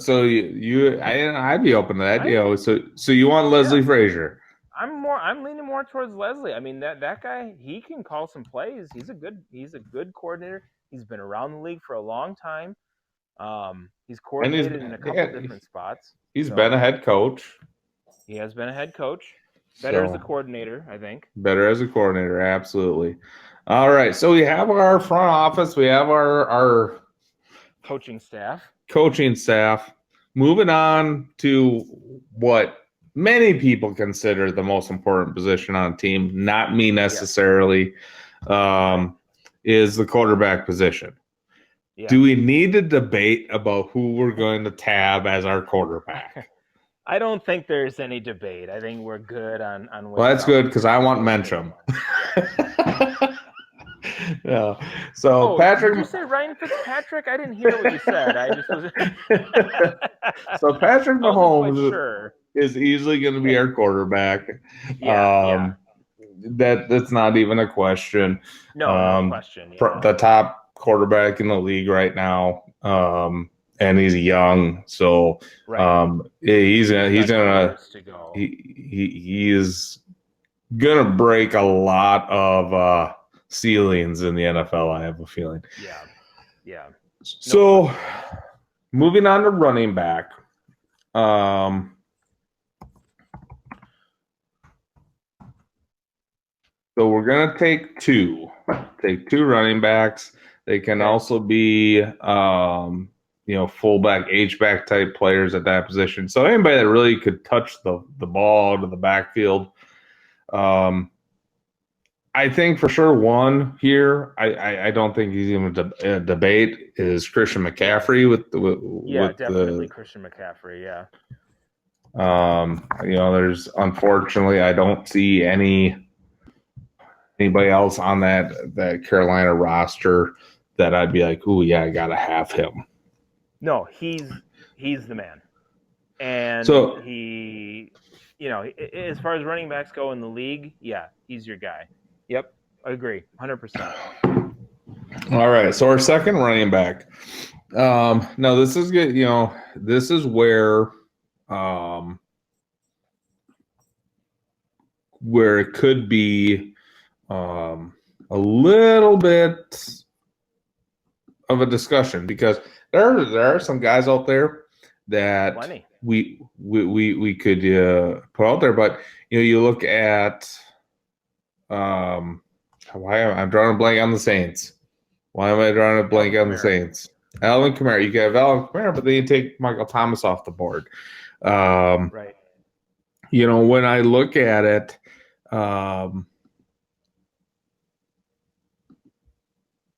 I'd be open to that. I'm So you want Yeah, Leslie Frazier? I'm leaning more towards Leslie. I mean that guy, he can call some plays. He's a good coordinator. He's been around the league for a long time. He's And coordinated in a couple different spots. he's been So a head coach, he has been a head coach. Better as a so coordinator, I think. better as a coordinator, absolutely. All right, so we have our front office, we have our Coaching staff. coaching staff. Moving on to what many people consider the most important position on a team, not me Yes. necessarily, Right. is the quarterback position. Yeah. Do we need to debate about who we're going to tab as our quarterback? I don't think there's any debate. I think we're good on Well, which that's route good we because want I to want go so Mencham. far. Yeah. Yeah. So Oh, did you Patrick. say Ryan Fitzpatrick? I didn't hear what you said. I just was. So Patrick I wasn't quite Mahomes sure. is easily going to be our quarterback. Yeah, yeah. That's not even a question. No, no question. Yeah. The top quarterback in the league right now, and he's young, so Right. he's He's got gonna years to go. he is gonna break a lot of ceilings in the NFL. I have a feeling. Yeah. Yeah. No So question. moving on to running back. Um, so we're gonna take two running backs. They can Okay. also be fullback, H-back type players at that position. So anybody that really could touch the ball to the backfield. I think for sure one here. I don't think he's even a debate is Christian McCaffrey Yeah, with definitely the Christian McCaffrey. Yeah. there's unfortunately I don't see anybody else on that Carolina roster that I'd be like, ooh, yeah, I gotta have him. No, he's the man, and So, as far as running backs go in the league, yeah, he's your guy. Yep, I agree, 100%. all right. So our second running back. No, this is good. This is um, where it could be a little bit of a discussion because there are some guys out there that Plenty. we could put out there, but you look at why I'm drawing a blank on the Saints. Why am I drawing a blank Alvin on the Kamara. Saints? Alvin Kamara. You can have Alvin Kamara, but then you take Michael Thomas off the board. Right. When I look at it,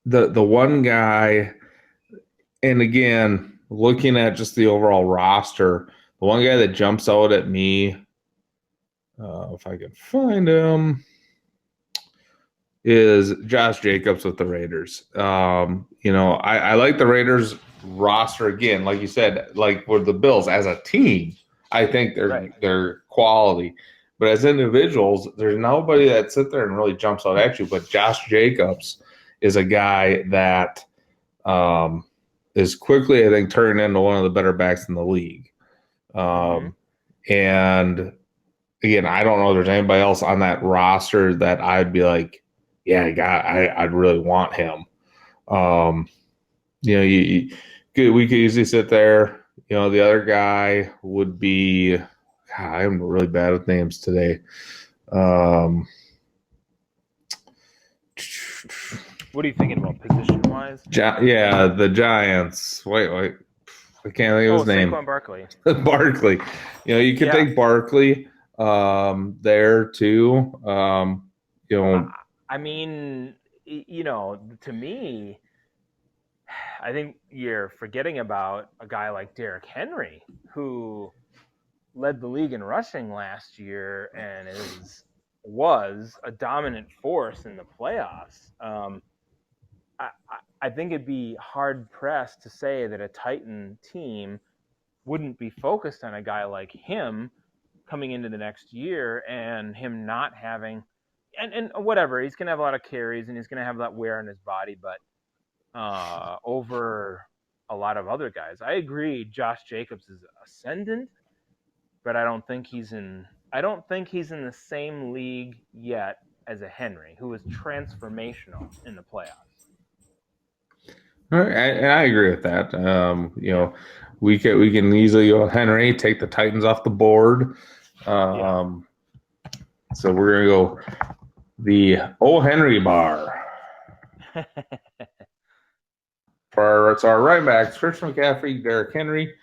the one guy, and again, looking at just the overall roster, the one guy that jumps out at me, if I can find him, is Josh Jacobs with the Raiders. I like the Raiders roster again, like you said, like with the Bills as a team. I think Right. they're quality, but as individuals, there's nobody that sits there and really jumps out at you. But Josh Jacobs is a guy that is quickly, I think, turning into one of the better backs in the league. And again, I don't know if there's anybody else on that roster that I'd be like, yeah, I'd really want him. We could easily sit there. The other guy would be, God, I'm really bad with names today. What are you thinking about position wise? The Giants. Wait, I can't think of his name. Saquon Barkley. Barkley. You could take Barkley there too. I mean, to me, I think you're forgetting about a guy like Derrick Henry, who led the league in rushing last year and was a dominant force in the playoffs. I think it'd be hard pressed to say that a Titan team wouldn't be focused on a guy like him coming into the next year and him not having and whatever, he's gonna have a lot of carries and he's gonna have that wear on his body, but over a lot of other guys. I agree Josh Jacobs is ascendant, but I don't think he's in the same league yet as a Henry, who was transformational in the playoffs. All right, I agree with that. We can easily go with Henry, take the Titans off the board. So we're gonna go the O Henry bar. It's our right backs: Christian McCaffrey, Derrick Henry.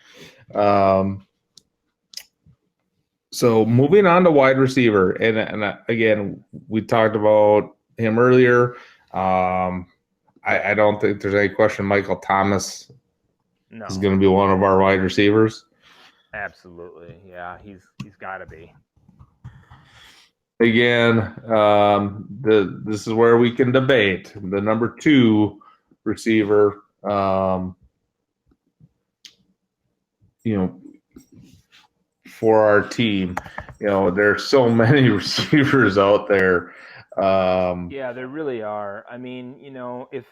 So moving on to wide receiver, and again, we talked about him earlier. I don't think there's any question Michael Thomas is going to be one of our wide receivers. Absolutely. Yeah, he's got to be. Again, this is where we can debate the number 2 receiver. For our team, there's so many receivers out there. Yeah, there really are. I mean, if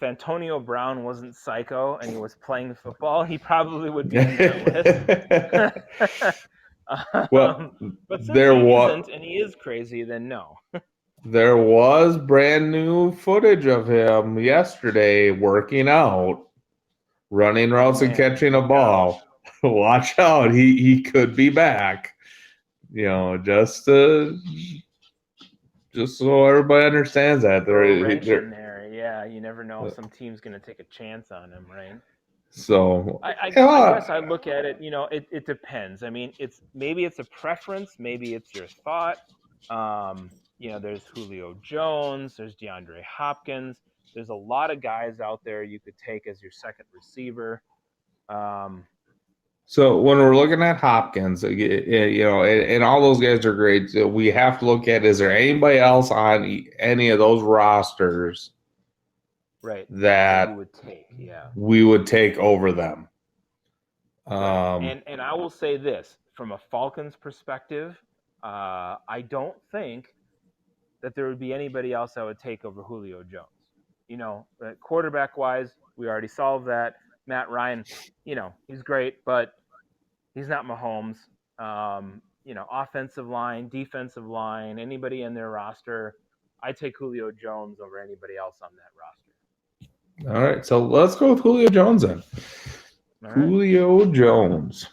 Antonio Brown wasn't psycho and he was playing football, he probably would be on that list. Well, but since he isn't and he is crazy, then no. There was brand new footage of him yesterday working out, running routes and catching a ball. Watch out, he could be back. Just so everybody understands that. There, yeah, you never know if some team's going to take a chance on him, right? So I guess I look at it, it depends. I mean, maybe it's a preference, maybe it's your thought. There's Julio Jones, there's DeAndre Hopkins. There's a lot of guys out there you could take as your second receiver. So when we're looking at Hopkins, and all those guys are great, we have to look at, is there anybody else on any of those rosters that we would take? Yeah, we would take over them. Right. And I will say this, from a Falcons perspective, I don't think that there would be anybody else I would take over Julio Jones. Quarterback wise, we already solved that. Matt Ryan, he's great, but he's not Mahomes. Offensive line, defensive line, anybody in their roster, I take Julio Jones over anybody else on that roster. All right, so let's go with Julio Jones then. Julio Jones.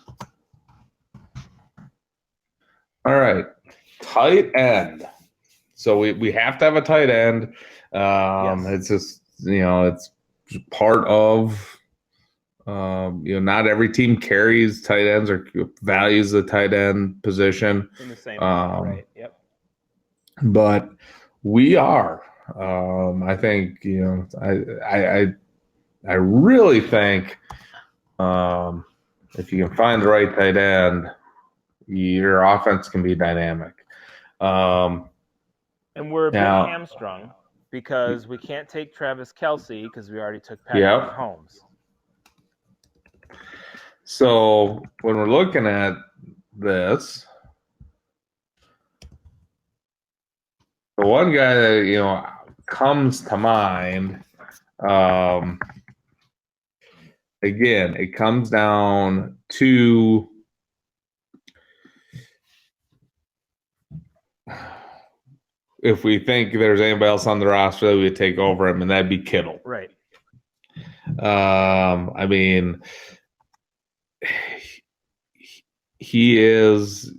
All right, tight end. So we have to have a tight end. It's just, it's part of, not every team carries tight ends or values the tight end position. In the same way, right? Yep. But we are. I think, I really think if you can find the right tight end, your offense can be dynamic. And we're a bit Now, hamstrung because we can't take Travis Kelce because we already took Patrick yep. Mahomes. So when we're looking at this, the one guy that comes to mind, um, again, it comes down to if we think there's anybody else on the roster that we would take over him, and that'd be Kittle. Right. I mean, he is,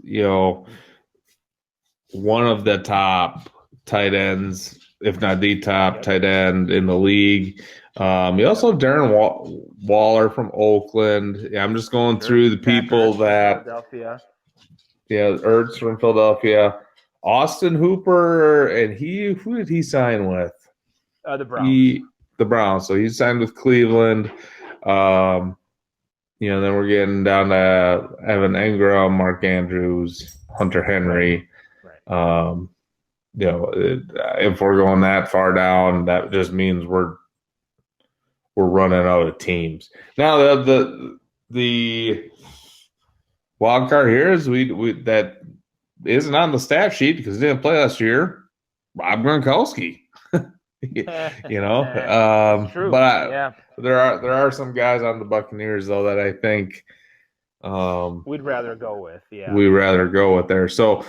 one of the top tight ends, if not the top tight end in the league. You also have Darren Waller from Oakland. Yeah, I'm just going through the people that. Philadelphia. Yeah, Ertz from Philadelphia. Austin Hooper, and who did he sign with? The Browns. The Browns. So he signed with Cleveland. Then we're getting down to Evan Engram, Mark Andrews, Hunter Henry. Right. If we're going that far down, that just means we're running out of teams. Now the wild card here is we that isn't on the stat sheet because he didn't play last year. Rob Gronkowski. It's true. But there are some guys on the Buccaneers though that I think we'd rather go with. Yeah, we'd rather go with there. So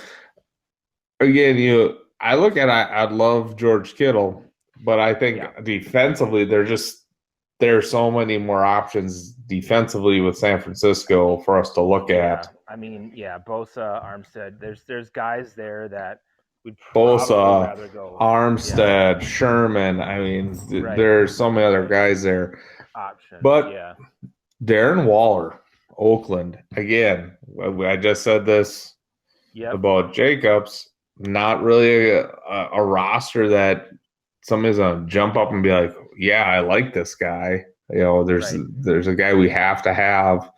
again, I look at I love George Kittle, but I think defensively there's so many more options defensively with San Francisco for us to look at. I mean, Bosa, Armstead. There's guys there that we'd probably rather go with. Armstead, Sherman. I mean, there's so many other guys there. Options, but Darren Waller, Oakland. Again, I just said this about Jacobs. Not really a roster that somebody's gonna jump up and be like, "Yeah, I like this guy." There's a guy we have to have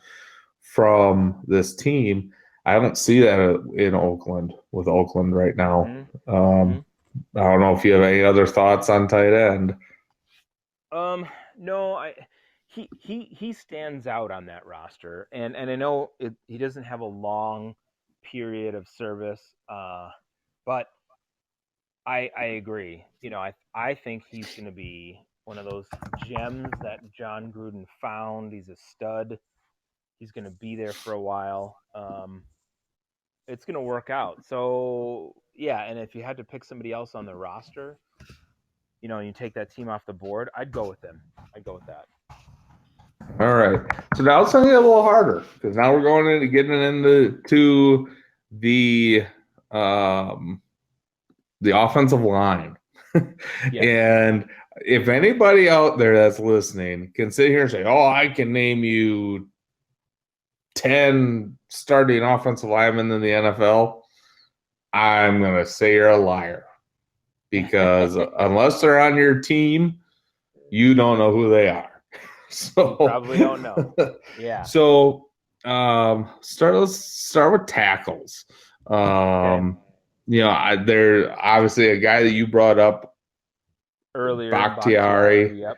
from this team. I don't see that in Oakland with Oakland right now. I don't know if you have any other thoughts on tight end. No, he stands out on that roster, and I know he doesn't have a long period of service, but I agree. I think he's going to be one of those gems that John Gruden found. He's a stud. He's going to be there for a while. It's going to work out. So, and if you had to pick somebody else on the roster, and you take that team off the board, I'd go with them. I'd go with that. All right. So now it's going to get a little harder because now we're going into getting into the offensive line. And if anybody out there that's listening can sit here and say, "Oh, I can name you 10 starting offensive linemen in the NFL," I'm going to say you're a liar. Because unless they're on your team, you don't know who they are. So you probably don't know. Yeah. So let's start with tackles. There obviously a guy that you brought up earlier, Bakhtiari. Yep.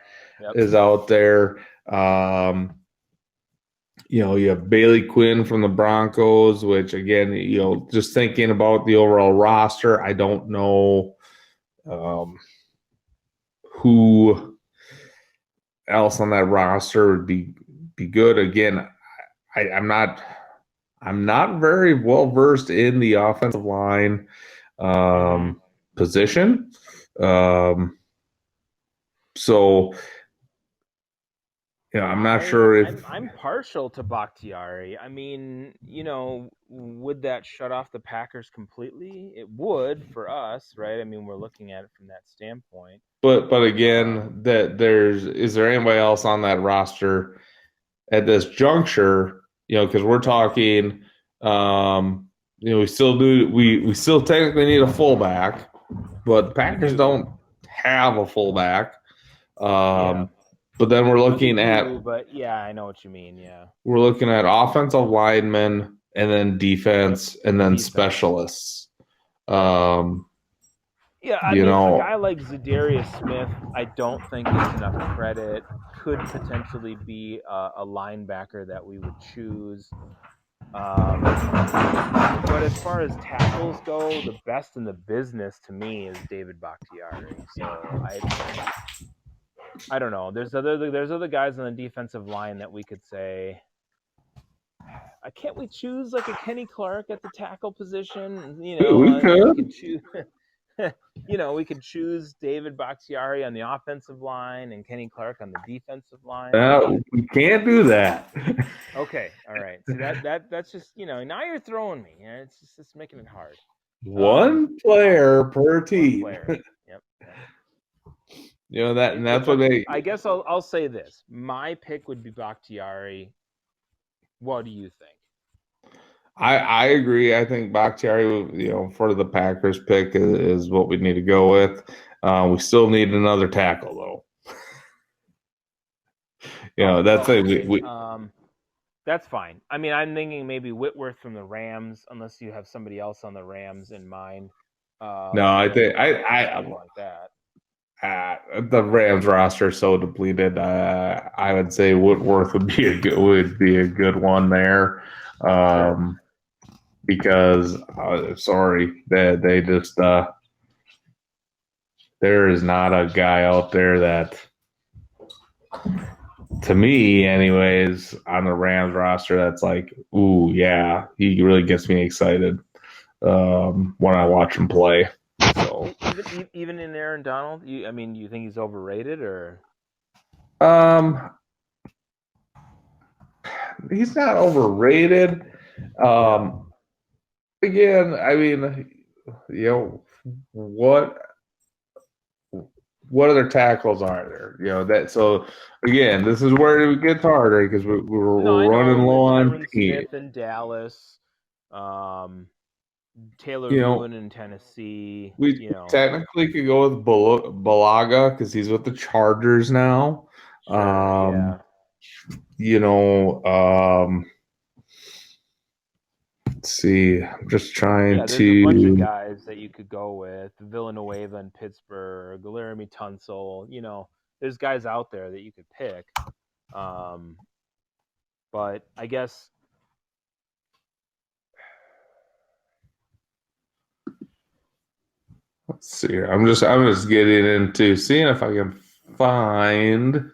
Is out there. You have Bailey Quinn from the Broncos, which again, just thinking about the overall roster, I don't know who else on that roster would be good. Again, I'm not very well versed in the offensive line position. So I'm not sure if I'm partial to Bakhtiari. I mean, would that shut off the Packers completely? It would for us, right? I mean, we're looking at it from that standpoint. But again, is there anybody else on that roster at this juncture? Because we're talking, we still technically need a fullback, but the Packers don't have a fullback. But then we're looking at. But I know what you mean. Yeah, we're looking at offensive linemen, and then defense, and then specialists. Yeah, I You mean, a know, guy like Zadarius Smith, I don't think gets enough credit. Could potentially be a linebacker that we would choose. Um, but as far as tackles go, the best in the business to me is David Bakhtiari. So I don't know. There's other guys on the defensive line that we could say. Can't we choose like a Kenny Clark at the tackle position? we And then we could. could choose. We could choose David Bakhtiari on the offensive line and Kenny Clark on the defensive line. We can't do that. Okay, all right. See that's just now you're throwing me. It's making it hard. Um, One player per one team. player. Yep. Yep. And that's what they. I guess I'll say this. My pick would be Bakhtiari. What do you think? I agree. I think Bakhtiari, for the Packers pick is what we need to go with. We still need another tackle though. That's it. Okay. That's fine. I mean, I'm thinking maybe Whitworth from the Rams, unless you have somebody else on the Rams in mind, No, like I think Brandon Cooks or something like that. the Rams roster is so depleted. I would say Whitworth would be a good one there, Sure. because sorry that they just there is not a guy out there that, to me, anyways, on the Rams roster that's like, ooh, yeah, he really gets me excited when I watch him play. So, Even in Aaron Donald, I mean, do you think he's overrated or? um, he's not overrated. Yeah. Again, I mean, what other tackles are there? That so again, this is where it gets harder because No, we're I know running low on Tyron team. Smith in Dallas, um, Taylor You know, Lewin in Tennessee. we technically could go with Balaga because he's with the Chargers now. Sure, yeah. You know, let's see. I'm just trying Yeah, there's a bunch of to. guys that you could go with. Villanueva in Pittsburgh, Laramie Tunsil. There's guys out there that you could pick. Um, but I guess Let's see here. I'm just getting into seeing if I can find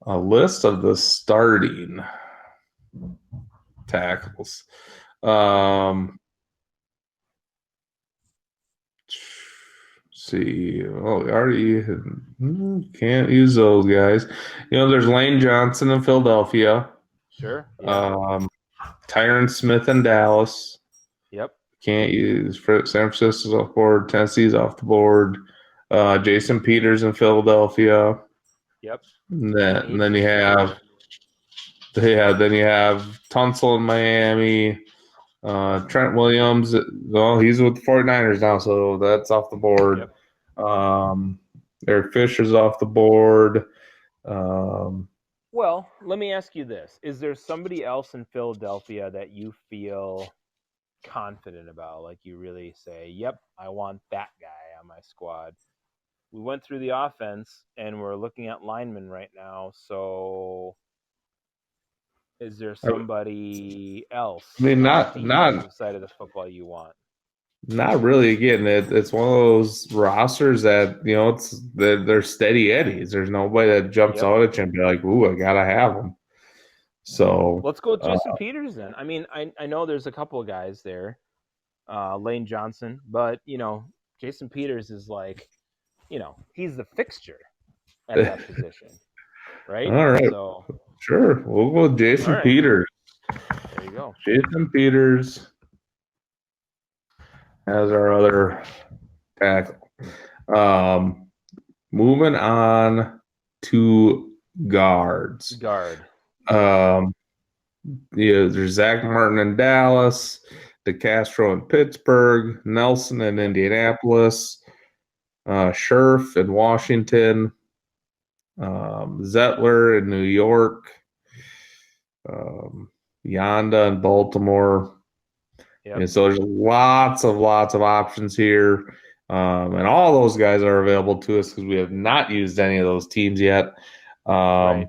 a list of the starting tackles. Um, see. Oh, we already can't use those guys. There's Lane Johnson in Philadelphia. sure, yeah, Um, Tyron Smith in Dallas. yep, Can't use San Francisco's off the board. Tennessee's off the board. Jason Peters in Philadelphia. yep. And Ace then of you Smith, have Tunsil in Miami. Trent Williams. Well, he's with the 49ers now, so that's off the board. yep. Um, Eric Fisher's off the board. Um, Well, let me ask you this: is there somebody else in Philadelphia that you feel confident about? Like you really say, "Yep, I want that guy on my squad." We went through the offense and we're looking at linemen right now. So is there I somebody else mean, on the not not defensive side of the football you want? not really. Again, it's one of those rosters that they're steady eddies. There's nobody that jumps Yep. out at you and be like, "Ooh, I gotta have them." So, Let's go with Jason Peters then. I mean, I know there's a couple of guys there, Lane Johnson, but Jason Peters is like, he's the fixture at that position, right? all right, So, sure, we'll go with all Jason right, Peters. there you go. Jason Peters as our other tackle. Um, Moving on to guards. Guard. Um, there's Zach Martin in Dallas, DeCastro in Pittsburgh, Nelson in Indianapolis, Scherf in Washington, Zettler in New York, um, Yanda in Baltimore. Yep. And so there's lots of options here. And all those guys are available to us because we have not used any of those teams yet. Right.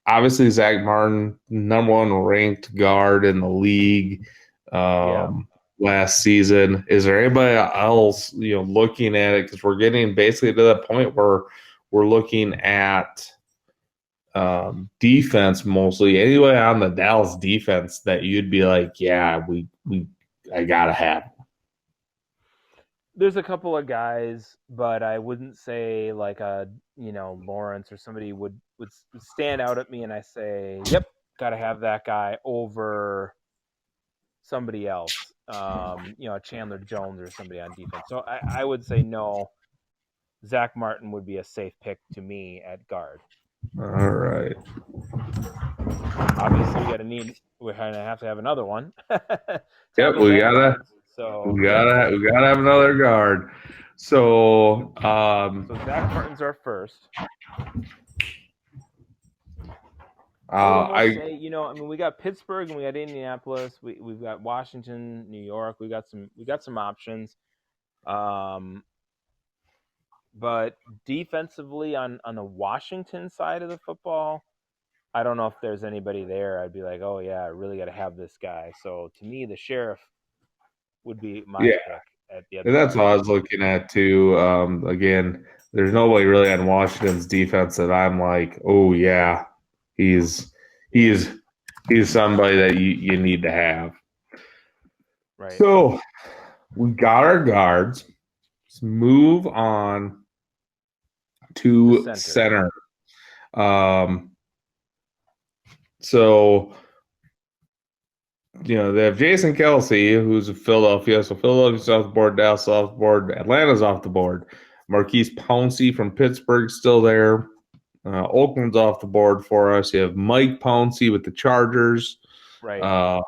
Obviously, Zach Martin, number one ranked guard in the league Yeah. last season. Is there anybody else, looking at it? Because we're getting basically to that point where we're looking at defense mostly. Anyway, on the Dallas defense that you'd be like, yeah, I gotta have. There's a couple of guys, but I wouldn't say like a Lawrence or somebody would stand out at me, and I say, yep, got to have that guy over somebody else. Chandler Jones or somebody on defense. So I would say no. Zach Martin would be a safe pick to me at guard. All right. Obviously, we're gonna have to have another one. Yep, Tackles and guards. So we gotta have another guard. So so Zach Martin's our first. I would almost I say, we got Pittsburgh and we got Indianapolis. We've got Washington, New York. We got some options. But defensively on the Washington side of the football, I don't know if there's anybody there. I'd be like, oh yeah, I really got to have this guy. So to me, the Sheriff would be my yeah, pick at the other and that's guard what I was position. looking at too. Again, there's nobody really on Washington's defense that I'm like, oh yeah, he's Yeah, he's he's somebody that you need to have. right. So we got our guards. Let's move on The to center. center. Um, so they have Jason Kelsey, who's of Philadelphia. So Philadelphia's off the board, Dallas off the board, Atlanta's off the board. Marquise Pouncey from Pittsburgh still there. Oakland's off the board for us. You have Mike Pouncey with the Chargers. Right. Uh,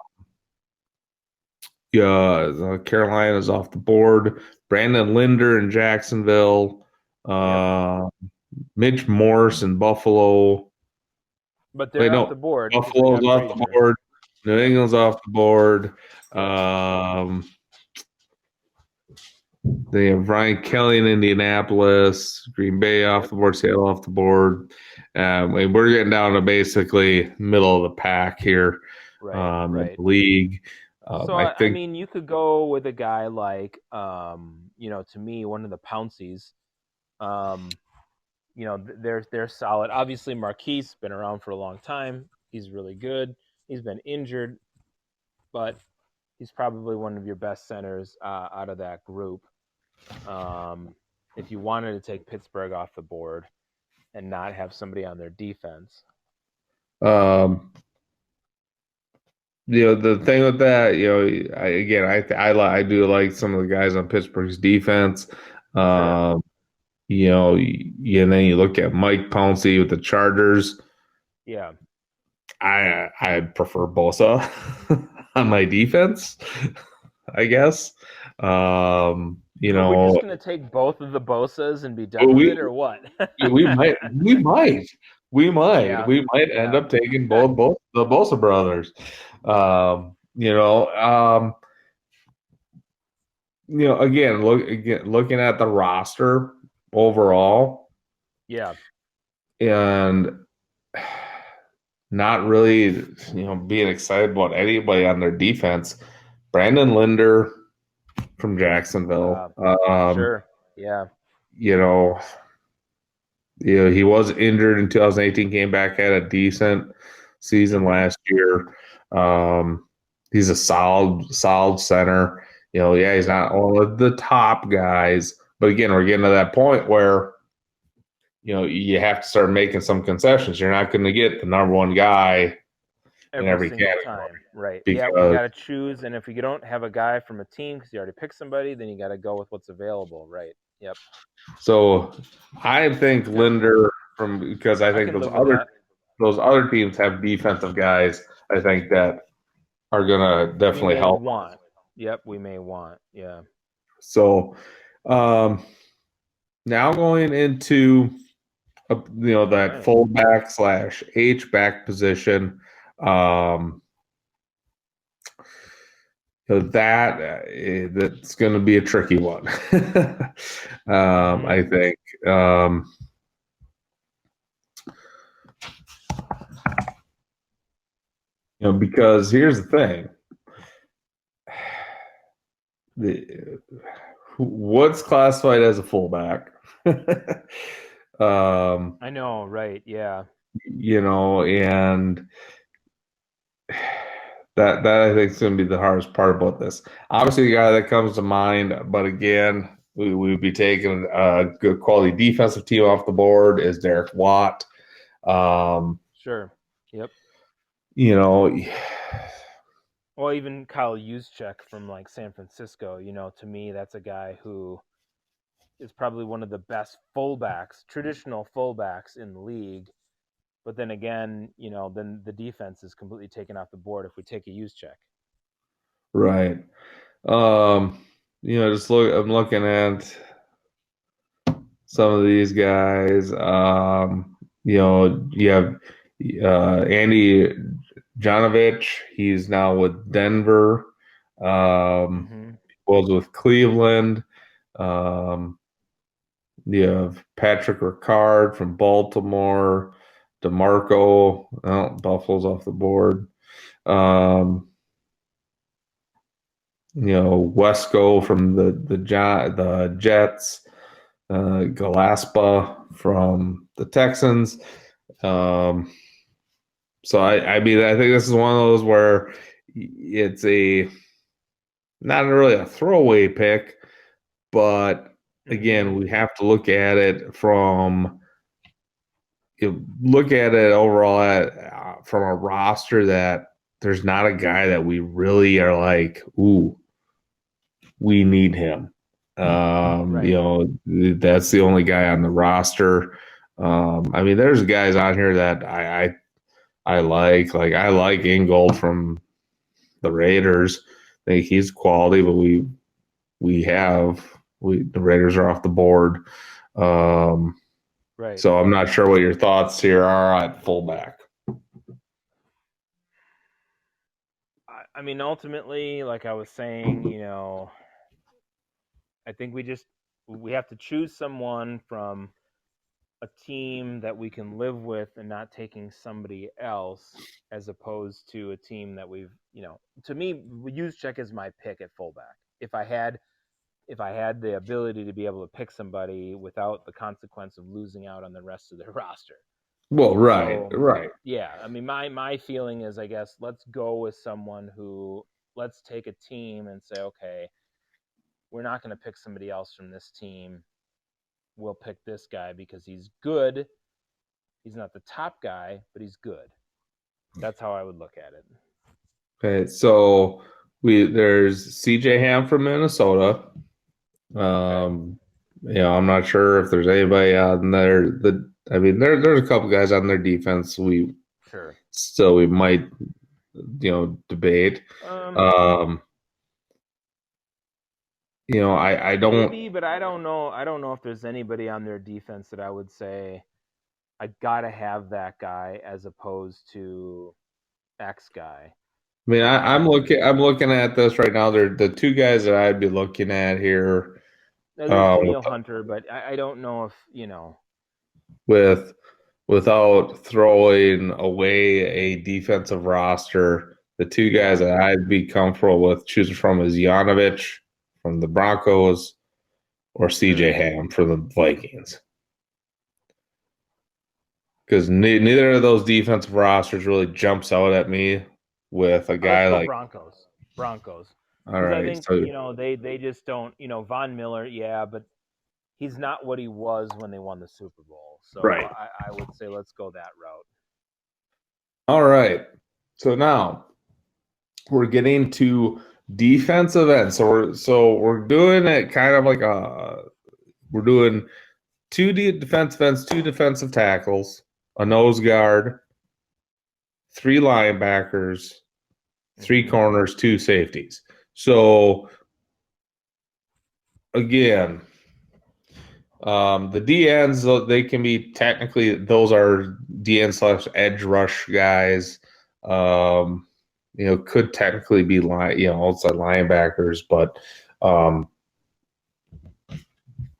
yeah, Carolina's off the board. Brandon Linder in Jacksonville. Yep. Mitch Morse in Buffalo. But Wait, they're off no, the board because they Buffalo's got off the Frazier. board. New Yep. England's off the board. Yep. They have Ryan Kelly in Indianapolis, Green Bay off Yep. the board, Seattle off the board. And we're getting down to basically middle of the pack here Right. in Right. the league. So I I think mean, you could go with a guy like, to me, one of the Pounceys. Um, they're solid. Obviously, Marquise been around for a long time. He's really good. He's been injured, but he's probably one of your best centers out of that group. If you wanted to take Pittsburgh off the board and not have somebody on their defense, um, the thing with that, I do like some of the guys on Pittsburgh's defense. sure, Um, and then you look at Mike Pouncey with the Chargers. yeah. I prefer Bosa on my defense, I guess. You Are we know, just gonna take both of the Bosas and be done well, with it, or what? Yeah, we might end yeah, up taking both the Bosa brothers. Um, you know, um, looking at the roster overall, yeah. and not really, being excited about anybody on their defense. Brandon Linder from Uh, Jacksonville. sure, yeah, You know, he was injured in 2018, came back, had a decent season hmm last year. He's a solid center. Yeah, he's yep. not one of the top guys, but again, we're getting to that point where you have to start making some concessions. You're not going to get the number one guy in Every every single category time, right? Yeah, we because got to choose, and if you don't have a guy from a team because you already picked somebody, then you got to go with what's available, right? Yep. so I think Yep. Linder because I I think can live with that. those other teams have defensive guys. I think that are gonna We definitely may help. want. Yep, we may want. Yeah. So um, now going into All that right. fullback slash H back position. Um, So that's going to be a tricky one. I Mm-hmm. think. Um, because here's the thing: the what's classified as a fullback? um, I know, right? Yeah. and that I think is going to be the hardest part about this. Obviously, the guy that comes to mind, but again, we would be taking a good quality defensive team off the board is Derek Watt. Um, Sure. Yep. you know, Well, even Kyle Juszczyk from like San Francisco, to me, that's a guy who is probably one of the best fullbacks, traditional fullbacks in the league. But then again, then the defense is completely taken off the board if we take a Juszczyk. right. I'm looking at some of these guys. You have Andy Janovich. He's now with Denver. Um, Mm-hmm. was with Cleveland. Um, you have Patrick Ricard from Baltimore. DeMarco. Oh, Buffalo's off the board. Um, Wesco from the Jets. Galaspa from the Texans. Um, so I mean, I think this is one of those where it's a not really a throwaway pick, but Mm-hmm. again, we have to look at it look at it overall from a roster that there's not a guy that we really are like, ooh, we need him. Right. That's the only guy on the roster. I mean, there's guys on here that I like. Like I like Ingold from the Raiders. I think he's quality, but the Raiders are off the board. Um, Right. so I'm not sure what your thoughts here are at fullback. I mean, ultimately, like I was saying, I think we have to choose someone from a team that we can live with and not taking somebody else as opposed to a team that to me, Juszczyk is my pick at fullback. If I had the ability to be able to pick somebody without the consequence of losing out on the rest of their roster. Well, right, So right. yeah, I mean my feeling is, I guess, let's go with someone who, let's take a team and say, okay, we're not going to pick somebody else from this team. We'll pick this guy because he's good. He's not the top guy, but he's good. That's how I would look at it. Okay, so there's CJ Ham from Minnesota. Okay. I'm not sure if there's anybody on there I mean there's a couple guys on their defense Sure. we might debate. Um, Um, I don't Maybe, but I don't know. I don't know if there's anybody on their defense that I would say I gotta have that guy as opposed to X guy. I mean Um, I'm looking at this right now. They're the two guys that I'd be looking at here Now there's with, Daniel Hunter, but I don't know if with without throwing away a defensive roster. The two guys Yeah, that I'd be comfortable with choosing from is Janovich from the Broncos or CJ sure. Ham for the Vikings. Because neither of those defensive rosters really jumps out at me with a Let's guy go like, Broncos. Broncos, all because I right, think so they just don't. Von Miller, yeah, but he's not what he was when they won the Super Bowl. So right. I would say let's go that route. All right. So now we're getting to defensive end. So we're doing it kind of like we're doing defensive ends, two defensive tackles, a nose guard, three linebackers, three Hmm. corners, two safeties. So again, the DNs, they can be technically, those are DN slash edge rush guys. Um, could technically be outside linebackers, but um,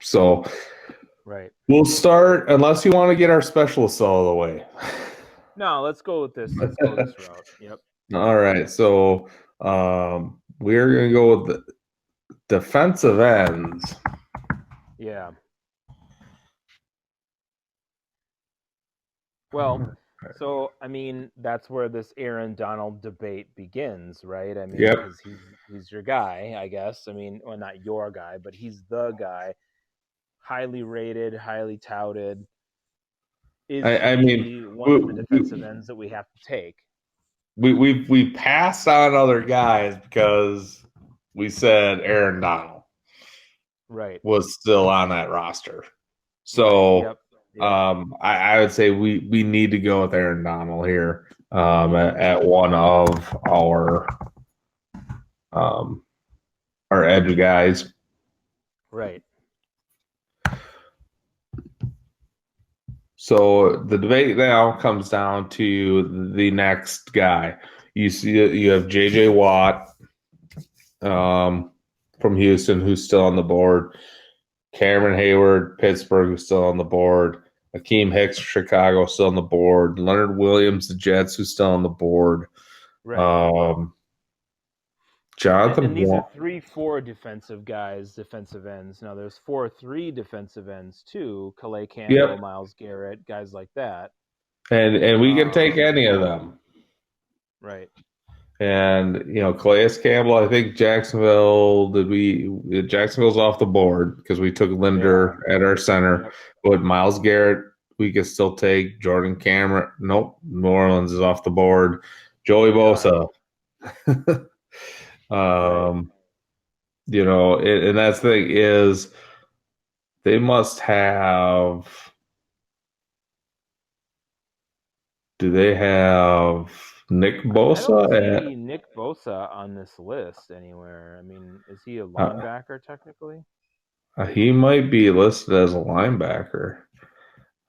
so Right. we'll start unless you want to get our specialists out of the way. No, let's go with this. Let's go this route. Yep. All right, so we're gonna go with the defensive ends. Yeah. Well, so I mean, that's where this Aaron Donald debate begins, right? I mean, Yep. because he's your guy, I guess. I mean, well, not your guy, but he's the guy, highly rated, highly touted. Is I mean, he one of the we, defensive ends that we have to take? we passed on other guys because we said Aaron Donald Right. was still on that roster. Right. So Yep. Yep. I would say we need to go with Aaron Donald here at one of um, our edge guys. Right. So the debate now comes down to the next guy. You have J.J. Watt um, from Houston, who's still on the board. Cameron Hayward, Pittsburgh, who's still on the board. Akeem Hicks, Chicago, still on the board. Leonard Williams, the Jets, who's still on the board. Right. Um, And Jonathan these are Blount. 3-4 defensive guys, defensive ends. Now there's 4-3 defensive ends too. Calais Campbell, Yep. Miles Garrett, guys like that. And we can take Um, any of them. right. And Calais Campbell, I think Jacksonville's off the board because we took They Linder are. at our center. Yep. But Miles Garrett, we could still take Jordan Cameron. Nope, New Orleans is off the board. Joey They are. Bosa. Right. um, and that's the thing is they must have. Do they have Nick I don't Bosa see Nick Bosa on this list anywhere. I mean, is he a at? linebacker technically? He might be listed as a linebacker.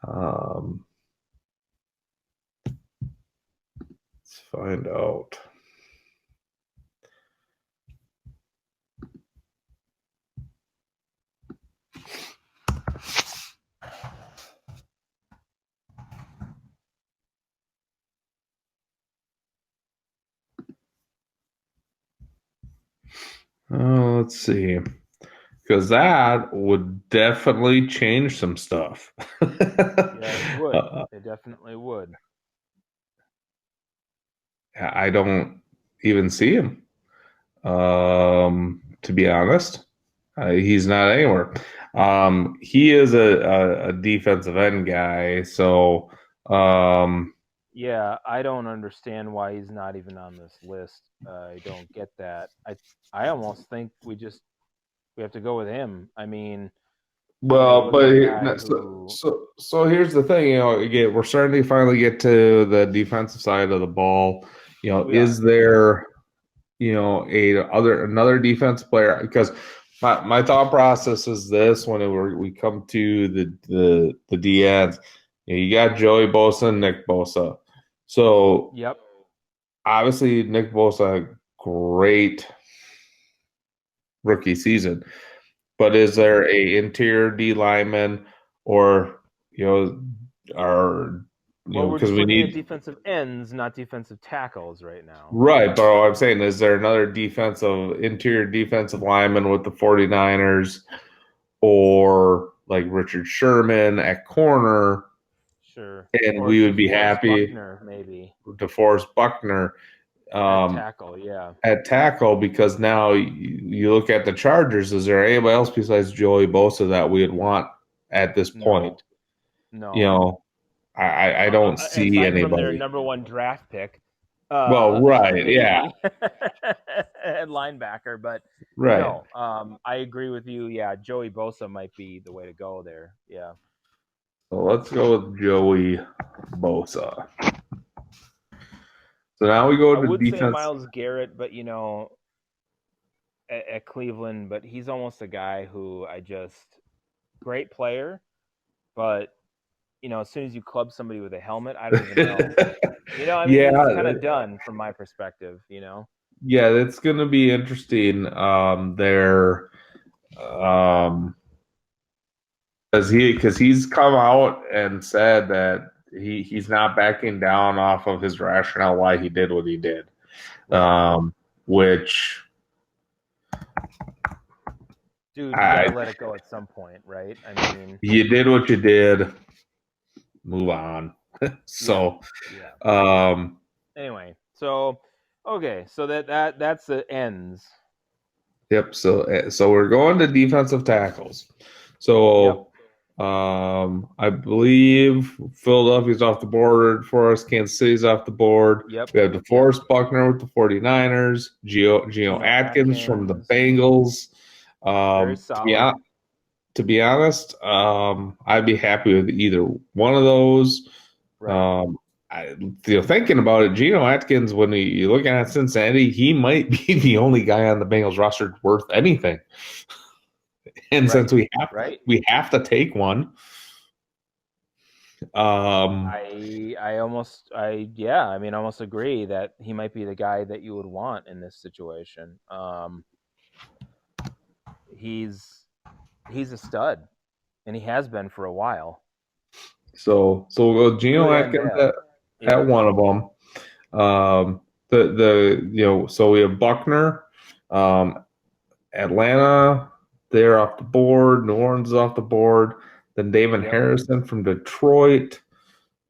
Um, let's find out. Let's see. Because that would definitely change some stuff. Yeah, it would. It definitely would. I don't even see him. To be honest, he's not anywhere. He is a defensive end guy, so Yeah, I don't understand why he's not even on this list. I don't get that. I almost think we have to go with him. I mean, well, this is a but guy so, who so so here's the thing. Again, we're starting to finally get to the defensive side of the ball. we Is are. Yeah. there another defense player? Because my thought process is this: we come to the DNs, you got Joey Bosa and Nick Bosa. So Yep. obviously Nick Bosa, great rookie season, but is there a interior D lineman or you know or Well, we're because just we looking at need defensive ends, not defensive tackles right now. right, but all I'm saying is there another interior defensive lineman with the 49ers or like Richard Sherman at corner, Sure. and Or we would be DeForest happy. Buckner, maybe, DeForest Buckner at um, tackle. Yeah. at tackle because now you look at the Chargers. Is there anybody else besides Joey Bosa that we would want at this No. point? You No. know, I don't see Aside from their anybody. number one draft pick, Well, right, yeah, maybe at linebacker, but right. no, I agree with you. Yeah, Joey Bosa might be the way to go there. Yeah, So let's go with Joey Bosa. So now we go I to would say defense. Miles Garrett, but at Cleveland, but he's almost a guy who I just great player, but as soon as you club somebody with a helmet, I don't even know. I mean, Yeah, he's kind of done from my perspective. yeah, it's going to be interesting. There, because he's come out and said that he's not backing down off of his rationale why he did what he did. Right. Which Dude, you got to I let it go at some point, right? I mean, you did what you did, move on. yeah. So, Yeah. um, Anyway, so okay, so that's the ends. yep. So we're going to defensive tackles. Yep. So, I believe Philadelphia's off the board for us. Kansas City's off the board. Yep. We have Yep. DeForest Buckner with the 49ers, Geno Geno Atkins from the Atkins, Bengals. very To be solid. honest, I'd be happy with either one of those. Right. Um, thinking about it, Geno Atkins, when you're looking at Cincinnati, he might be the only guy on the Bengals roster worth anything. And since Right. we have Right. we have to take one, um, I mean, I almost agree that he might be the guy that you would want in this situation. He's a stud, and he has been for a while. so we'll go Geno Good and Atkins bad. at Yep. one of them. So we have Buckner, um, Atlanta, they're off the board. New Orleans is off the board. Then David Yep. Harrison from Detroit.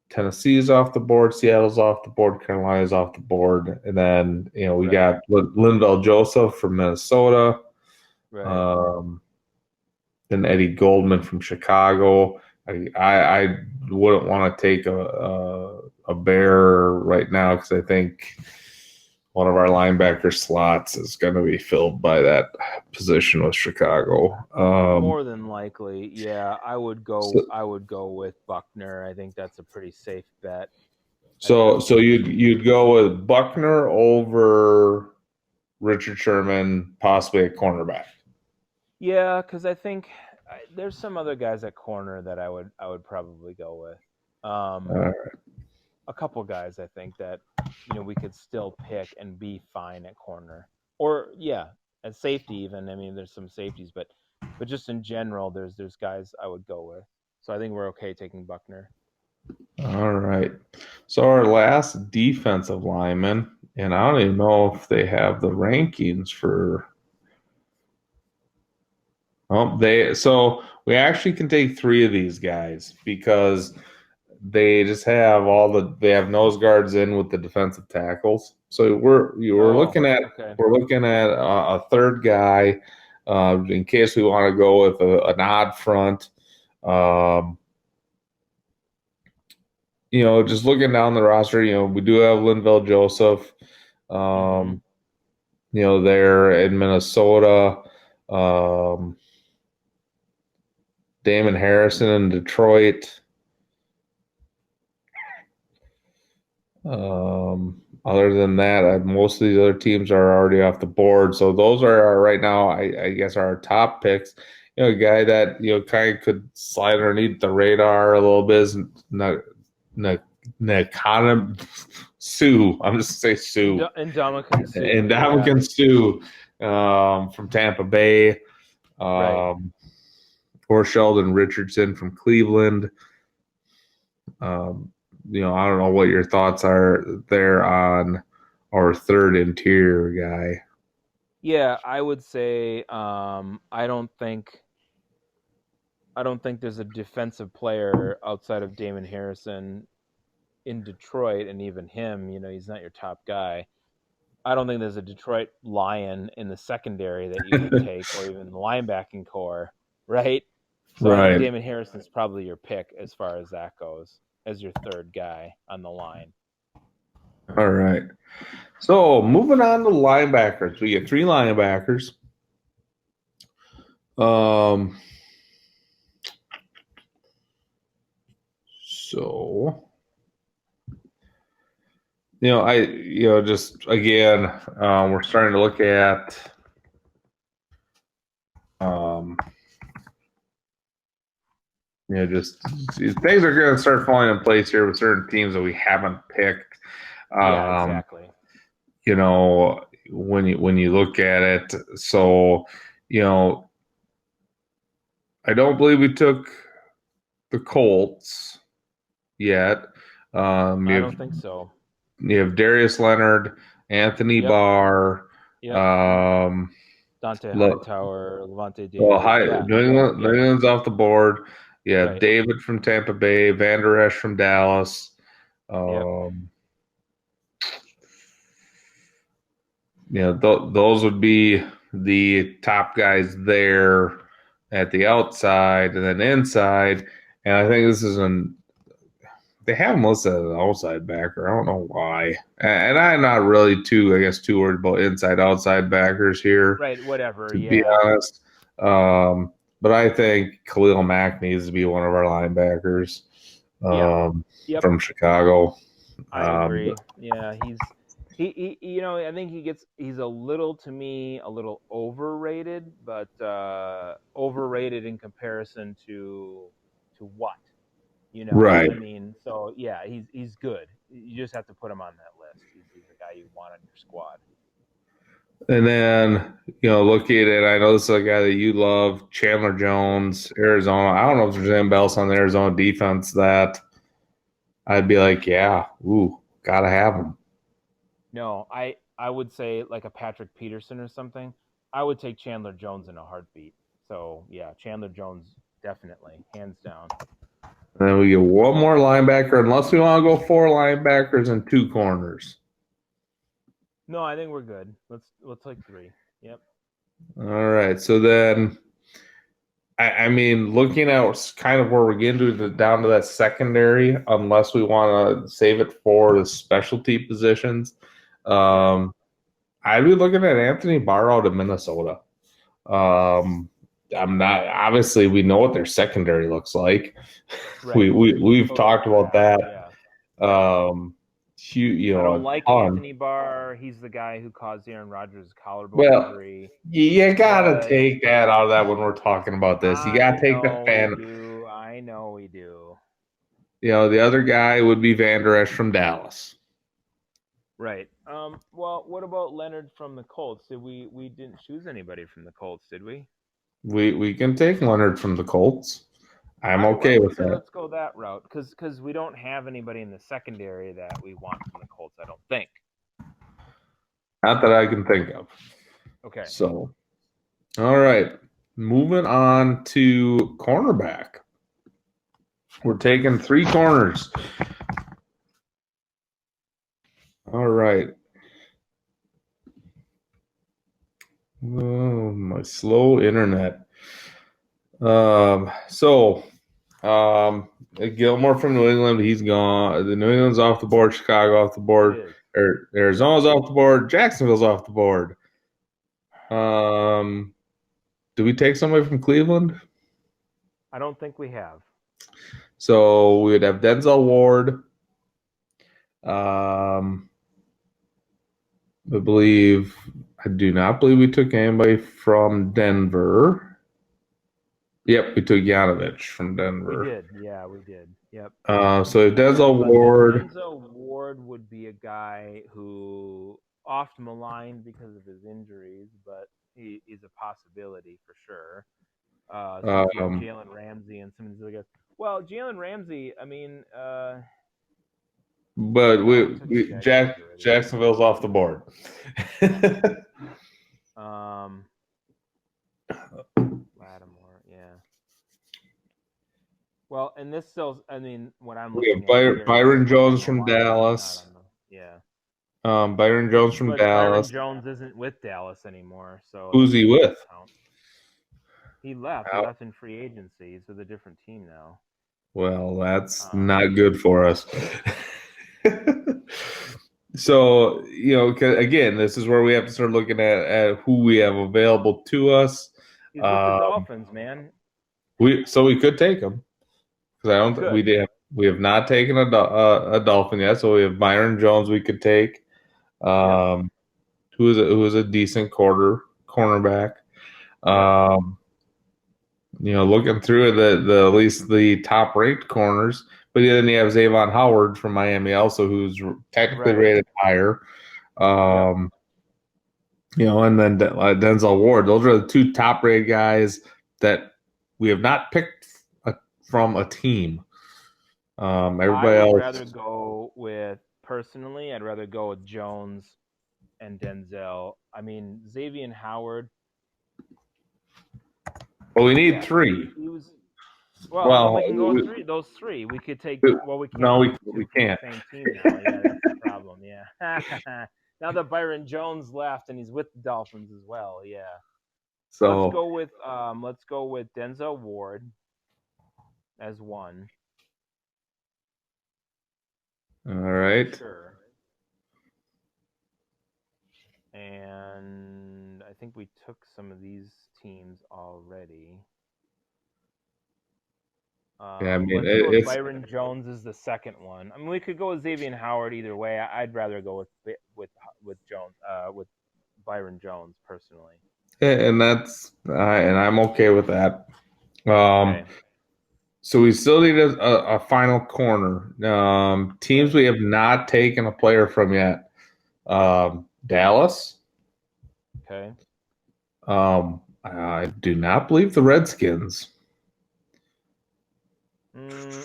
Tennessee's off the board. Seattle's off the board. Carolina's off the board. And then, we Right. got Linval Joseph from Minnesota. Right. Um, then Eddie Goldman from Chicago. I wouldn't want to take a bear right now because I think one of our linebacker slots is going to be filled by that position with Chicago. More than likely, yeah. I would So, go. I would go with Buckner. I think that's a pretty safe bet at so, this so you'd position. you'd go with Buckner over Richard Sherman, possibly a cornerback. Yeah, because I think there's some other guys at corner that I would probably go with. Uh, A couple guys I think that we could still pick and be fine at corner, or yeah, at safety even. I mean, there's some safeties, but just in general, there's guys I would go with. So I think we're okay taking Buckner. all right. So our last defensive lineman, and I don't even know if they have the rankings for. Oh, so we actually can take three of these guys because they have nose guards in with the defensive tackles. So we're Oh, looking at okay. a third guy in case we want to go with an odd front. Um, just looking down the roster, we do have Linval Joseph. Mm-hmm. Um, there in Minnesota. Um, Damon Harrison in Detroit. Other than that, most of these other teams are already off the board. So those are right now, I guess, our top picks. A guy that kind of could slide underneath the radar a little bit is Nakana Sue. I'm just gonna say Sue And Dominican and Sue, yeah, Dominican Sue from Tampa Bay, right. um, or Sheldon Richardson from Cleveland. Um, I don't know what your thoughts are there on our third interior guy. Yeah, I would say I don't think there's a defensive player outside of Damon Harrison in Detroit, and even him, he's not your top guy. I don't think there's a Detroit Lion in the secondary that you could take, or even the linebacking core, right? So I think Right. Damon Harrison's probably your pick as far as that goes, as your third guy on the line. All right. So moving on to linebackers, we get three linebackers. Um. So just again, we're starting to look at um just things are going to start falling in place here with certain teams that we haven't picked. Yeah, Um, exactly. you know, when you look at it, so you know, I don't believe we took the Colts yet. I don't think so. You have Darius Leonard, Anthony Yep. Barr, Yep. um, Dante Lo- Hightower, Levante well, David. Yeah. Yeah. New Yeah. England's off the board. Yeah, Right. David from Tampa Bay, Van Der Esch from Dallas. Yep. Um, those would be the top guys there at the outside, and then inside. And I think this is an they have him listed as an outside backer. I don't know why. And I'm not really I guess, too worried about inside outside backers here, Right. Whatever. to be Yeah. honest. But I think Khalil Mack needs to be one of our linebackers Yeah. um, Yep. from Chicago. I But agree. Yeah. I think he's a little, to me, a little overrated, but overrated in comparison to what? right. I mean, so yeah, he's good. You just have to put him on that list. He's a guy you want on your squad. And then, looking at it, I know this is a guy that you love, Chandler Jones, Arizona. I don't know if there's anybody else on the Arizona defense that I'd be like, yeah, ooh, gotta have him. No, I would say like a Patrick Peterson or something. I would take Chandler Jones in a heartbeat. So yeah, Chandler Jones definitely, hands down. And then we get one more linebacker, unless we want to go four linebackers and two corners. No, I think we're good. Let's take three. Yep. All right. So then, I mean, looking at kind of where we're getting down to that secondary, unless we want to save it for the specialty positions, Yeah. um, I'd be looking at Anthony Barr out of Minnesota. I'm not obviously we know what their secondary looks like. Right. We We've totally talked about have. that. Yeah. Yep. Um, I don't a like ton. Anthony Barr. He's the guy who caused Aaron Rodgers' collarbone Well, injury. you gotta But take that out of that when we're talking about this. You I gotta take the know we fan. do. I know we do. The other guy would be Van Der Esch from Dallas. Right. Well, what about Leonard from the Colts? We didn't choose anybody from the Colts, did we? We can take Leonard from the Colts. All I'm right. Why okay don't we with say that. let's go that route? Because we don't have anybody in the secondary that we want from the Colts. I don't think. Not that I can think of. Okay. So, all right. Moving on to cornerback. We're taking three corners. All right. Oh, my slow internet. So Gilmore from New England, he's gone. The New England's off the board. Chicago off the It board. is. Arizona's off the board. Jacksonville's off the board. Um, do we take somebody from Cleveland? I don't think we have. So we would have Denzel Ward. Um, I do not believe we took anybody from Denver. Yep, we took Yanovich from We Denver. did. Yeah, we did. Yep. So Denzel But Ward. Denzel Ward would be a guy who oft maligned because of his injuries, but he is a possibility for sure. Since you have Um, Jalen Ramsey and some of these other guys. Well, Jalen Ramsey, I mean, but no, we took Jacksonville already. Jacksonville's off the board. Um, Lattimore, yeah. Well, and this still, I mean, what I'm We looking have at here, this Byron still Jones has a from line that's Dallas. not on the, yeah. Byron Jones from But Byron Dallas. Jones isn't with Dallas anymore, so Who's that he doesn't with? count. He left. He Out. left in free agency. He's with a different team now. Well, that's Um, not good for us. So, again, this is where we have to start looking at who we have available to us. he's with the Dolphins, man. We could take him because I We don't think could. we have not taken a Dolphin yet. So we have Byron Jones we could take, Yep. who is a decent cornerback. Yep. Um, looking through the at least the top ranked corners. But then you have Zavon Howard from Miami also, who's technically Right. rated higher. Yep. And then Denzel Ward. Those are the two top rated guys that we have not picked from a team. I Everybody would rather else. go with personally. I'd rather go with Jones and Denzel. I mean, Xavier Howard. Well, we need Yeah, three. he was. Well, then Well, we can go with three. Those three. We could take. Well, we can't no, take we two from the can't. same team now. Yeah, that's the problem. Yeah. Now that Byron Jones left and he's with the Dolphins as well. Yeah. So, Let's go with Denzel Ward as one all for right. sure. And I think we took some of these teams already. Yeah, I mean, Let's go with it's Byron Jones as the second one. I mean, we could go with Xavier Howard either way. I'd rather go with Jones, with Byron Jones personally. and and I'm okay with that. Um, Okay. so we still need a final corner. Teams Yep. we have not taken a player from yet. Dallas. Okay. I do not believe the Redskins.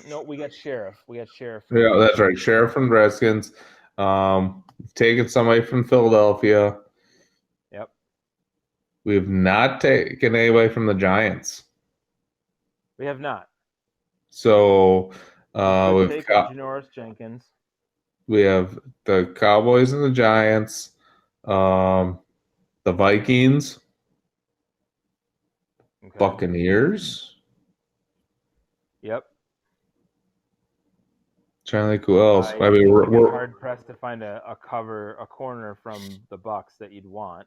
No, we got Sheriff. We got Sheriff from Yeah, that's right. the Sheriff from the Redskins. We've taken somebody from Philadelphia. Yep. We have not taken anybody from the Giants. We have not. So We could we've take a got Janoris Jenkins. we have the Cowboys and the Giants, um, the Vikings, Okay. Buccaneers. Yep. Trying to think who else. I I mean, think you'd be hard pressed to find a corner from the Bucks that you'd want.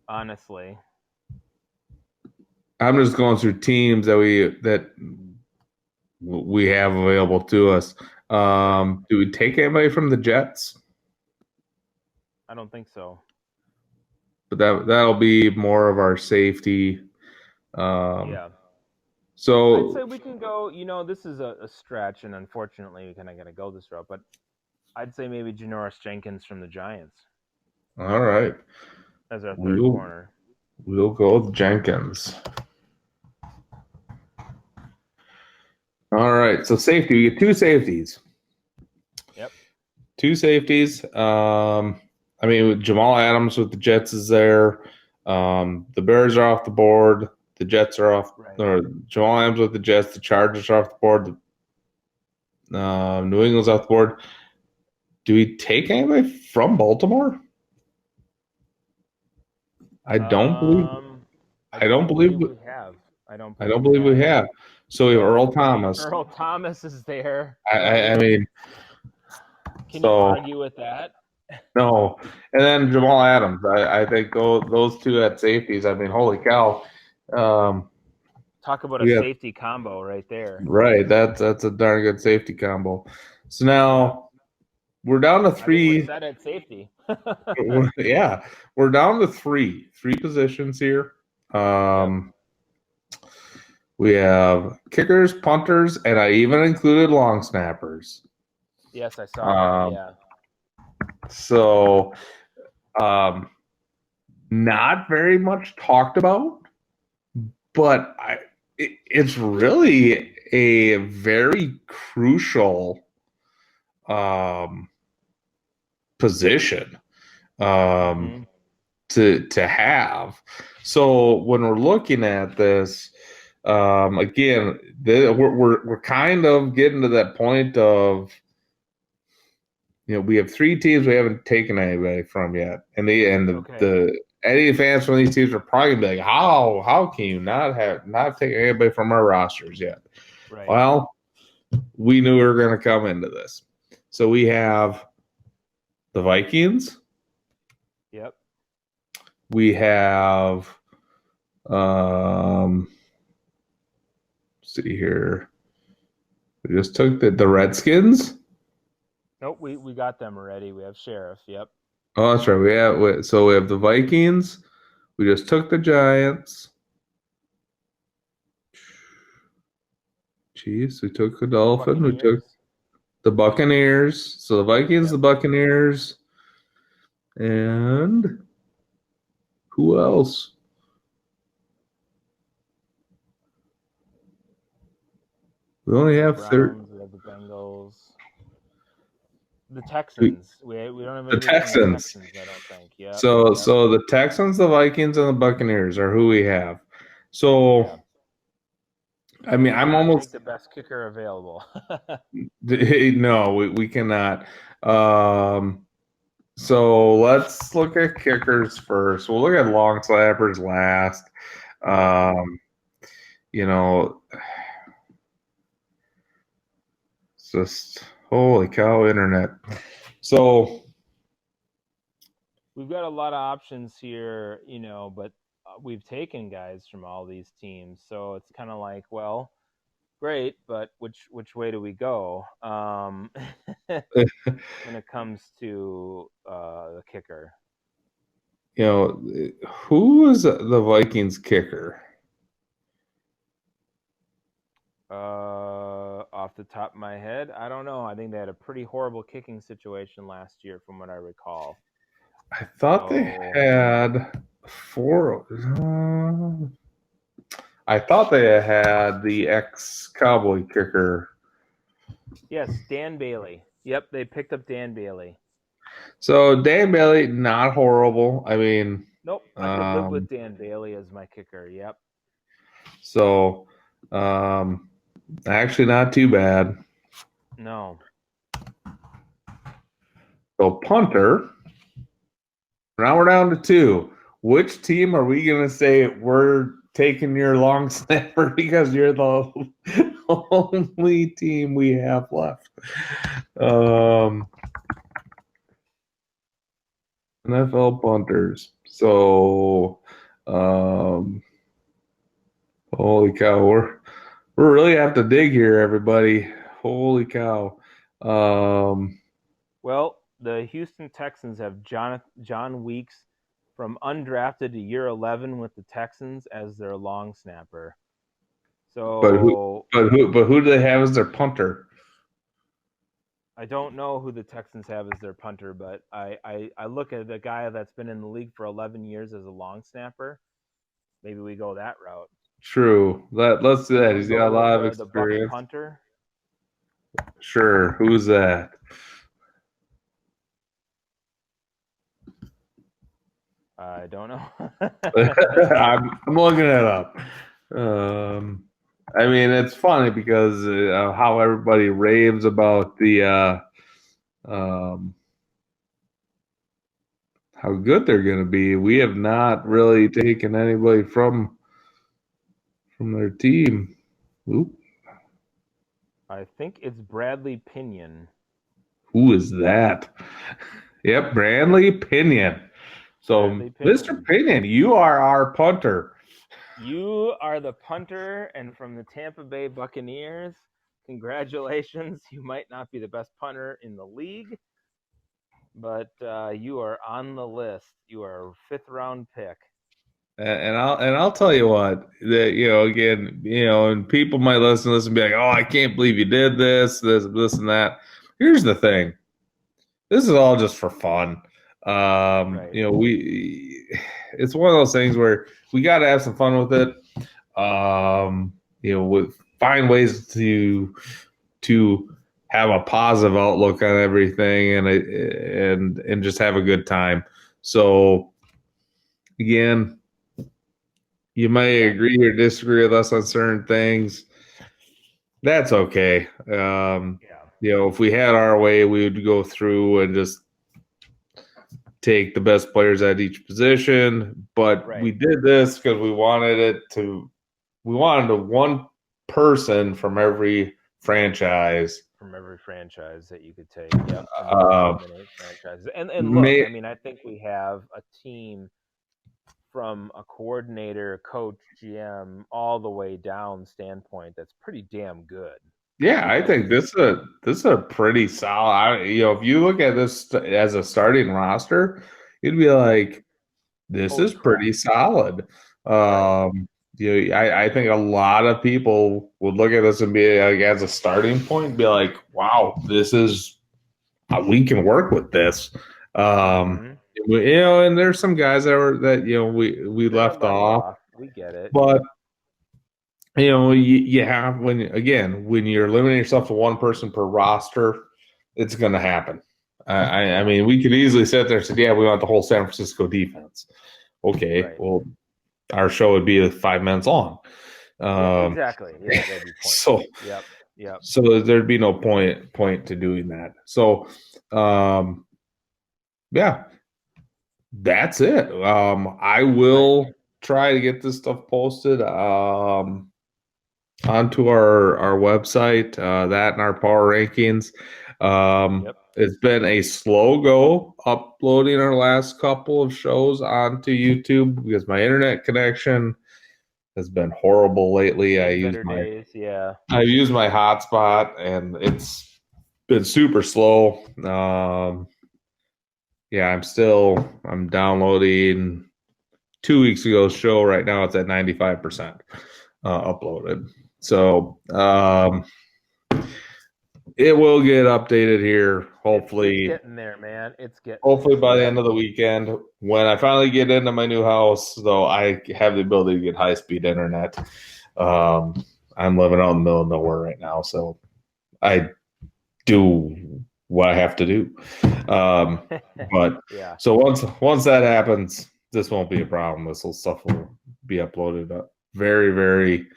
Honestly. I'm just going through teams that we have available to us. Right. Do we take anybody from the Jets? I don't think so. But that'll be more of our safety. Um, Yeah. I'd say so we can go, this is a stretch, and unfortunately, we kind of got to go this route, but I'd say maybe Janoris Jenkins from the Giants all right, as our third we'll corner. we'll go with Jenkins. All right, so safety. We get two safeties. Yep. Two safeties. I mean, with Jamal Adams with the Jets is there. The Bears are off the board. The Jets are off. Right. Or Jamal Adams with the Jets. The Chargers are off the board. New England's off the board. Do we take anybody from Baltimore? I don't believe. I I don't don't believe. believe we have. I don't I don't believe we believe we have. have. So we have So, Earl I mean, Thomas. Earl Thomas is there. I mean, Can you so argue with that? no. And then Jamal Adams. I think those two at safeties. I mean, holy cow. Um, Talk about a we have safety combo right there. right. That's a darn good safety combo. So Yeah. now we're down to I think we're three. set at safety. Yeah, we're down to three positions here. Yep. Um, we have kickers, punters, and I even included long snappers. Yes, I saw that. Um, Yeah. so, um, not very much talked about, but it's really a very crucial um, position Mm-hmm. to have. So when we're looking at this, again, we're kind of getting to that point of we have three teams we haven't taken anybody from yet, and Okay. the any fans from these teams are probably gonna be like, how can you not take anybody from our rosters yet? Right. Well, we knew we were going to come into this, so we have the Vikings, Yep. we have see here, we just took the Redskins. Nope. We got them already. We have Sheriff. Yep. Oh, that's right. We have the Vikings. We just took the Giants. Chiefs. We took the Dolphin. We took Buccaneers. the Buccaneers. So the Vikings, the Yep. Buccaneers, and who else? We only The have Browns. We have the Bengals. The Texans. We don't have the anybody from the Texans. Texans. I don't think. Yep. So Yep. so the Texans, the Vikings, and the Buccaneers are who we have. So Yeah. I And mean, we I'm cannot take almost the best kicker available. no, we cannot. Um, so let's look at kickers first. We'll look at long slappers last. Yep. Um, you know, it's just holy cow, internet. So We've got a lot of options here, but we've taken guys from all these teams, so it's kind of like, well, great, but which way do we go when it comes to the kicker? who was the Vikings kicker? Off the top of my head, I don't know. I think they had a pretty horrible kicking situation last year, from what I recall. I thought they So had four. I thought they had the ex-Cowboy kicker. yes, Dan Bailey. Yep, they picked up Dan Bailey. So Dan Bailey, not horrible. I mean, Nope, I could live with Dan Bailey as my kicker. Yep. so um, actually not too bad. No. So punter. Now we're down to two. Which team are we gonna say we're taking your long snapper because you're the only team we have left? NFL punters. So, holy cow, we're really have to dig here, everybody. Holy cow. Um, Well, the Houston Texans have John Weeks from undrafted to year 11 with the Texans as their long snapper. but who, So but who do they have as their punter? I don't know who the Texans have as their punter, but I look at a guy that's been in the league for 11 years as a long snapper. Maybe we go that route. True. Let's do You that. want to He's go got a with lot of the Bucks experience. punter? Sure. Who's that? I don't know. I'm looking it up. I mean, it's funny because how everybody raves about the how good they're going to be. We have not really taken anybody from their team. Oop, I think it's Bradley Pinion. who is that? Yep, Brandley Pinion. So, Bradley Mr. Pinion. Pinion, you are our punter. You are the punter, and from the Tampa Bay Buccaneers, congratulations. You might not be the best punter in the league, but you are on the list. You are a fifth round pick. And I'll tell you what, that again, and people might listen to this and be like, "Oh, I can't believe you did this and that." Here's the thing: this is all just for fun. Right. It's one of those things where we got to have some fun with it. With find ways to have a positive outlook on everything and just have a good time. So again, you may agree or disagree with us on certain things. That's okay. Yeah. If we had our way, we would go through and just take the best players at each position. But we Right. did this because we wanted one person from every franchise. From every franchise that you could take. Yep. And Uh, 7, 8 franchises. And look, may, I mean, I think we have a team from a coordinator, coach, GM, all the way down standpoint that's pretty damn good. yeah, I think this is a pretty solid. If you look at this as a starting roster, you'd be like, this Holy is crap. pretty solid. Right. I think a lot of people would look at this and be like, as a starting point, be like, wow, this is we can work with this. Um, Mm-hmm. and there's some guys that we They're left off, off. We get it. but you have when you're limiting yourself to one person per roster, it's going to happen. I mean, we could easily sit there and say, yeah, we want the whole San Francisco defense. Okay, Right. well, our show would be 5 minutes long. Yeah, Um, exactly. Yeah, that'd be so pointless. Yep. Yep. so there'd be no point to doing that. So um, yeah, that's it. I Right. will try to get this stuff posted onto our website, that and our power rankings. Yep. It's been a slow go uploading our last couple of shows onto YouTube because my internet connection has been horrible lately. Seen better days. Yeah. I've used my hotspot and it's been super slow. Yeah, I'm downloading 2 weeks ago's show. Right now it's at 95% uploaded. So it will get updated here, It's hopefully. getting there, man. It's getting Hopefully there. by the Yep. end of the weekend. When I finally get into my new house, though, I have the ability to get high speed internet. I'm living out in the middle of nowhere right now, so I do what I have to do. But Yeah. so once that happens, this won't be a problem. This whole stuff will be uploaded up very, very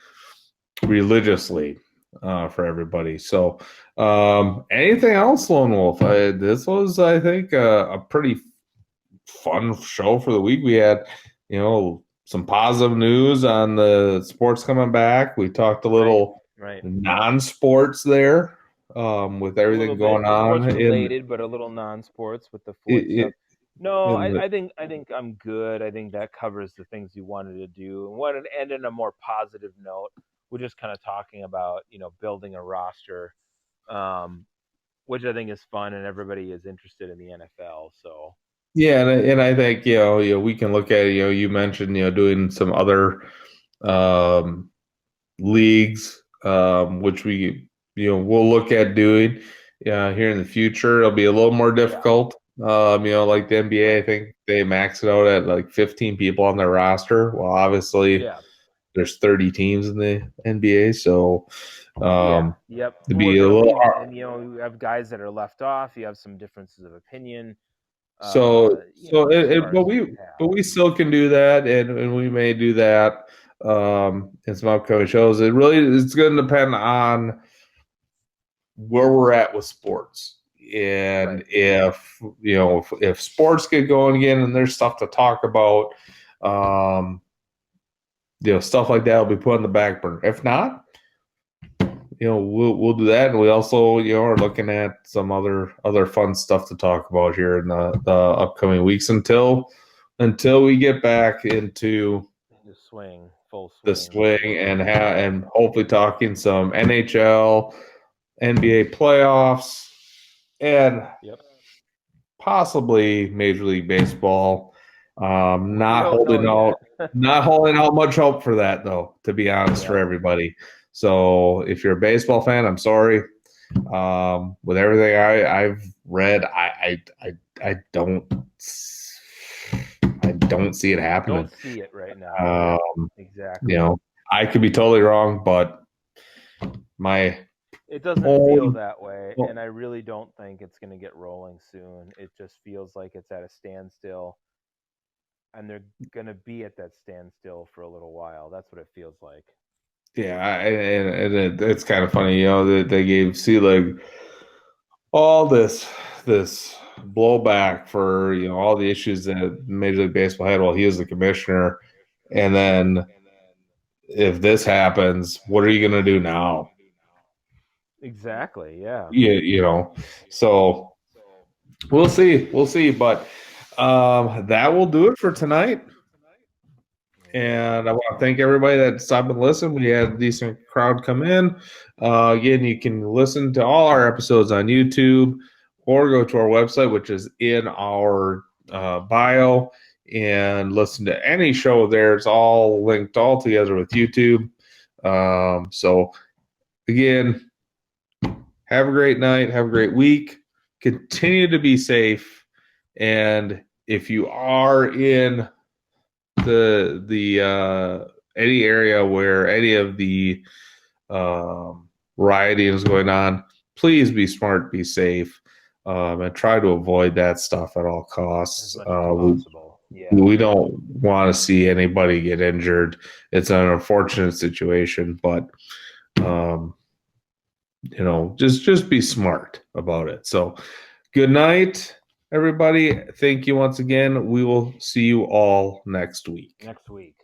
religiously for everybody. So anything else, Lone Wolf? This was, I think, a pretty fun show for the week. We had, some positive news on the sports coming back. We talked a Right. little Right. non-sports there with A little everything bit going on sports related, but a little non-sports with the Floyd in, stuff. No, in the I think I'm good. I think that covers the things you wanted to do, and wanted to end on a more positive note. We're just kind of talking about building a roster, um, which I think is fun, and everybody is interested in the NFL. So yeah, and I think we can look at it. You mentioned doing some other um, leagues, which we'll look at doing here in the future. It'll be a little more yeah, difficult. Like the NBA, I right, think they max it out at like 15 people on their roster. Well, obviously yeah, there's 30 teams in the NBA, so yeah, um, yep. to Well, be a little and you have guys that are left off. You have some differences of opinion. So As far as but who we you have. but we still can do that, and we may do that in some upcoming shows. It's going to depend on where we're at with sports, and Right. if sports get going again and there's stuff to talk about, um, stuff like that will be put on the back burner. If not, we'll do that, and we also are looking at some other fun stuff to talk about here in the upcoming weeks until we get back into The swing, full the swing. swing and hopefully talking some NHL, NBA playoffs, and Yep. possibly Major League Baseball. We don't know yet. Not holding out much hope for that though, to be honest, for Yep. everybody. So if you're a baseball fan, I'm sorry. With everything I've read, I don't see it happening. Don't see it right now. Yep. Um, you Exactly. know, I could be totally wrong, but my It doesn't feel own, that way, and I really don't think it's going to get rolling soon. It just feels like it's at a standstill, and they're going to be at that standstill for a little while. That's what it feels like. yeah, it's kind of funny, that they gave Selig all this blowback for all the issues that Major League Baseball had while he was the commissioner, and then if this happens, what are you going to do now? Exactly. Yeah. So we'll see, but that will do it for tonight. And I want to thank everybody that stopped and listened. We had a decent crowd come in. Again, you can listen to all our episodes on YouTube or go to our website, which is in our bio. and listen to any show there. It's all linked all together with YouTube. So again, have a great night. Have a great week. Continue to be safe. And if you are in the any area where any of the rioting is going on, please be smart, be safe, and try to avoid that stuff at all costs. As much as possible. Yeah. We don't want to see anybody get injured. It's an unfortunate situation, but just be smart about it. So good night, everybody. Thank you once again. We will see you all next week. Next week.